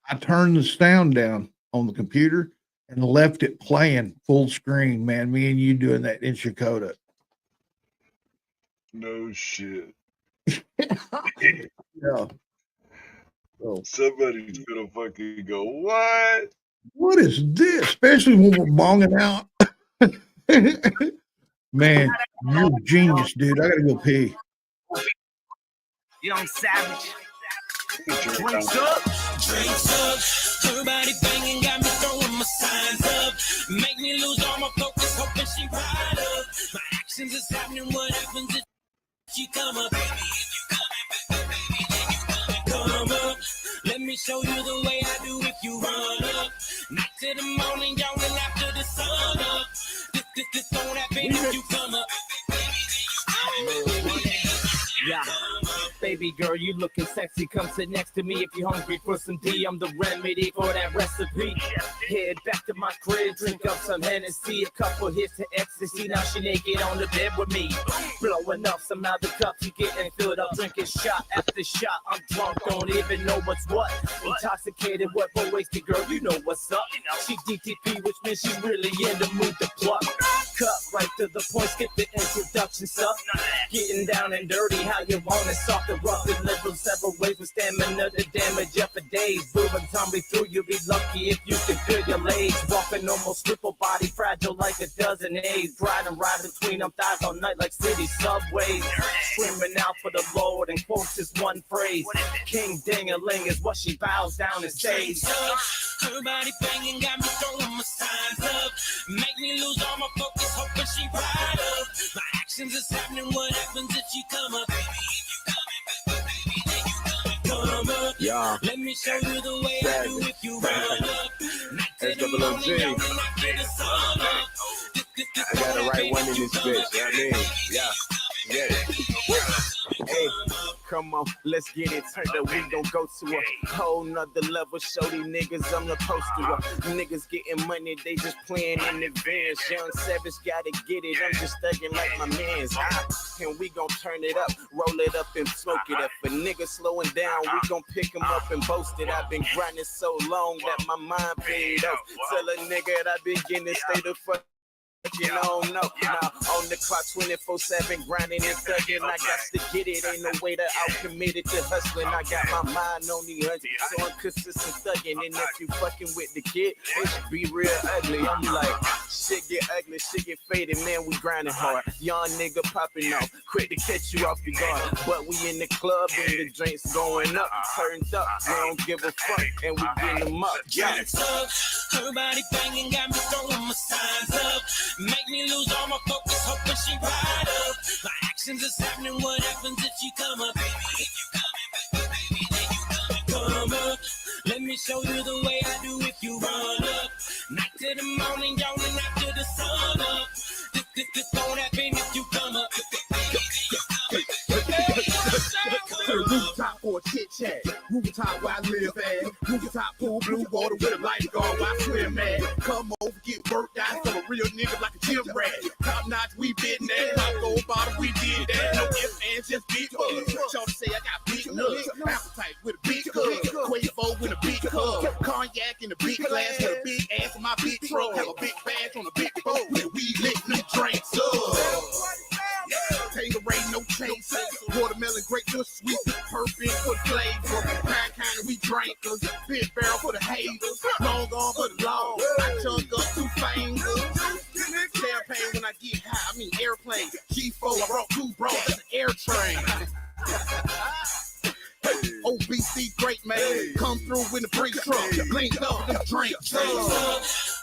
S2: I turned the sound down on the computer and left it playing full screen, man. Me and you doing that in Shakota.
S3: No shit.
S2: Yeah. So,
S3: Somebody's gonna fucking go, what?
S2: what is this? Especially when we're bonging out. Man, you're a genius, dude. I gotta go pee.
S1: Young Savage.
S3: Drinks
S1: up.
S6: Everybody banging got me throwing my signs up. Make me lose all my focus, hoping she ride up. My actions is happening, what happens if she come up? Come up. Let me show you the way I do if you run up. Night to the morning, yawning after the sun up. This don't happen if you come up.
S1: Yeah. Baby girl, you looking sexy. Come sit next to me if you're hungry for some D. I'm the remedy for that recipe. Head back to my crib, drink up some Hennessy. A couple hits to ecstasy. Now she naked on the bed with me. Blowing up some other cups, you getting filled up. Drinking shot after shot. I'm drunk, don't even know what's what. Intoxicated, what but wasted, girl, you know what's up. She DTP, which means she really in the mood to pluck. Cut right to the point, skip the introduction stuff. Getting down and dirty, how you want it, soft and rough and liberal, several ways with stamina to damage up for days. Moving time me through, you'll be lucky if you can feel your legs. Walking almost triple body, fragile like a dozen A's. Riding right between them thighs all night like city subways. Screaming out for the Lord and quotes this one phrase. King Ding-a-ling is what she bows down and says.
S6: Everybody banging got me throwing my signs up. Make me lose all my focus, hoping she ride up. My actions is happening, what happens if she come up? Come up.
S7: Yeah.
S6: Let me show you the way I do if you run up. Night to the morning, yawning after the sun up.
S7: I got the right one in this bitch, you know what I mean? Yeah. Hey, come on, let's get it turned up. We gon' go to a whole nother level. Show these niggas I'm the poster. Niggas getting money, they just playing in advance. Young Savage gotta get it. I'm just thugging like my mans. And we gon' turn it up, roll it up and smoke it up. If a nigga slowing down, we gon' pick him up and boast it. I've been grinding so long that my mind paid off. Tell a nigga that I've been getting this state of fuck. You don't know, now on the clock 24/7 grinding and thugging. I got to get it, ain't no way that I'm committed to hustling. I got my mind on the 100, so I'm consistent thugging. And if you fucking with the kid, it should be real ugly. I'm like, shit get ugly, shit get faded, man, we grinding hard. Young nigga popping off, quick to catch you off your guard. But we in the club and the drinks going up, turned up, we don't give a fuck, and we getting them up. Yeah.
S6: Everybody banging got me throwing my signs up. Make me lose all my focus, hoping she ride up. My actions is happening, what happens if she come up? Come up, let me show you the way I do if you run up. Night to the morning, yawning after the sun up. This don't happen if you come up.
S8: To the rooftop for a chit chat. Rooftop where I live at. Rooftop pool, blue water with a lifeguard while I swim at. Come over, get worked out. So a real nigga like a gym rat. Top notch, we been that. Pop gold bottle, we did that. No ifs, ands, just big hugs. Shorty say I got big nuts. Appetite with a big cup. Quavo in a big cup. Cognac in a big glass. Got a big ass in my big truck. Have a big bass on a big boat. And we lit them drinks up. Taylor no chase. Watermelon grape, just sweet, perfect for flavor. Pine kind of we drink, cause Big barrel for the haters, long arm for the law. I chunk up 2 fingers. Champagne when I get high, I mean airplane. G4, I brought 2 bros, that's an air train. OBC great man, come through in the brake truck, link up in the drink.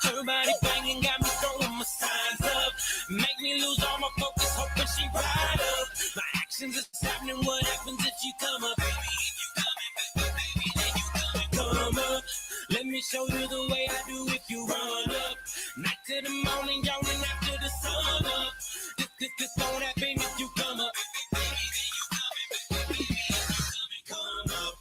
S6: Everybody banging got me throwing my signs up. Make me lose all my focus, hoping she ride up. My actions is happening, what happens if you come up? Baby, if you coming, baby, then you coming. Come up, let me show you the way I do if you run up. Night to the morning, yawning after the sun up. This won't happen if you come up. Baby, then you coming, baby, then you coming. Come up.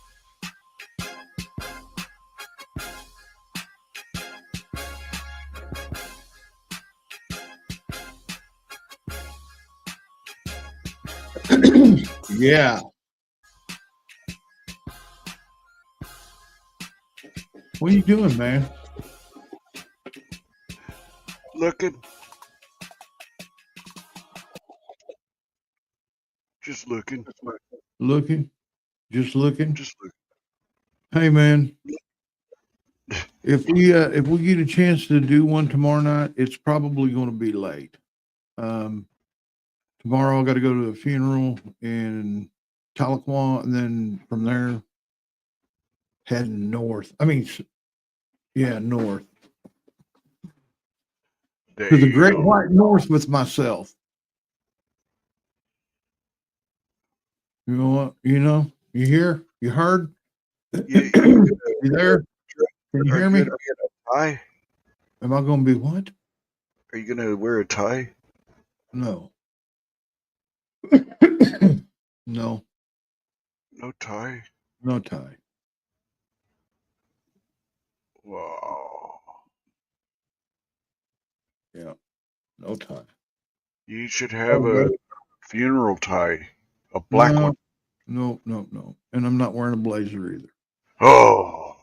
S2: Yeah. What are you doing, man?
S3: Looking. Just looking.
S2: Looking? Just looking?
S3: Just looking.
S2: Hey, man. If we get a chance to do one tomorrow night, it's probably going to be late. Tomorrow I got to go to a funeral in Tahlequah, and then from there heading north. I mean, yeah, north
S3: There
S2: to the
S3: you
S2: Great
S3: go.
S2: White North with myself. You know what? You know, you hear? You heard?
S3: You
S2: You there? Can you
S3: Are
S2: hear
S3: you
S2: me?
S3: gonna be in a tie?
S2: Am I going to be what?
S3: Are you gonna wear a tie?
S2: No. No,
S3: No tie.
S2: no tie.
S3: Wow.
S2: Yeah, no tie.
S3: You should have a funeral tie, a black
S2: No,
S3: one.
S2: no. And I'm not wearing a blazer either.
S3: Oh.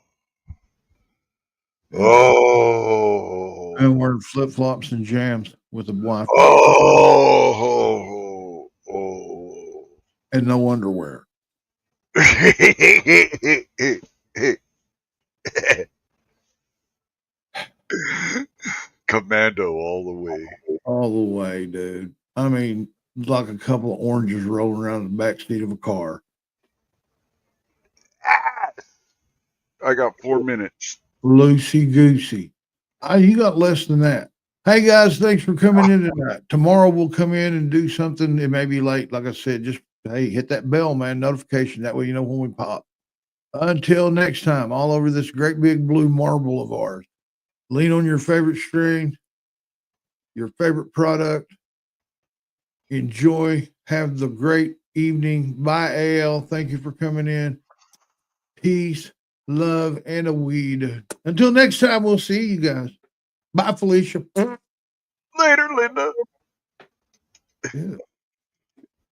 S2: Yeah.
S3: Oh.
S2: I'm wearing flip flops and jams with a wife
S3: Oh. Oh.
S2: and no underwear.
S3: Commando all the way.
S2: All the way, dude. I mean, like a couple of oranges rolling around in the back seat of a car.
S3: Ah! I got 4 minutes.
S2: Loosey goosey. You got less than that. Hey guys, thanks for coming in tonight. Tomorrow we'll come in and do something. It may be late. Like I said, just hey, hit that bell, man, notification. That way you know when we pop. Until next time, all over this great big blue marble of ours. Lean on your favorite string, your favorite product. Enjoy. Have the great evening. Bye, AL. Thank you for coming in. Peace, love, and a weed. Until next time, we'll see you guys. Bye, Felicia.
S3: Later, Linda.
S2: Yeah.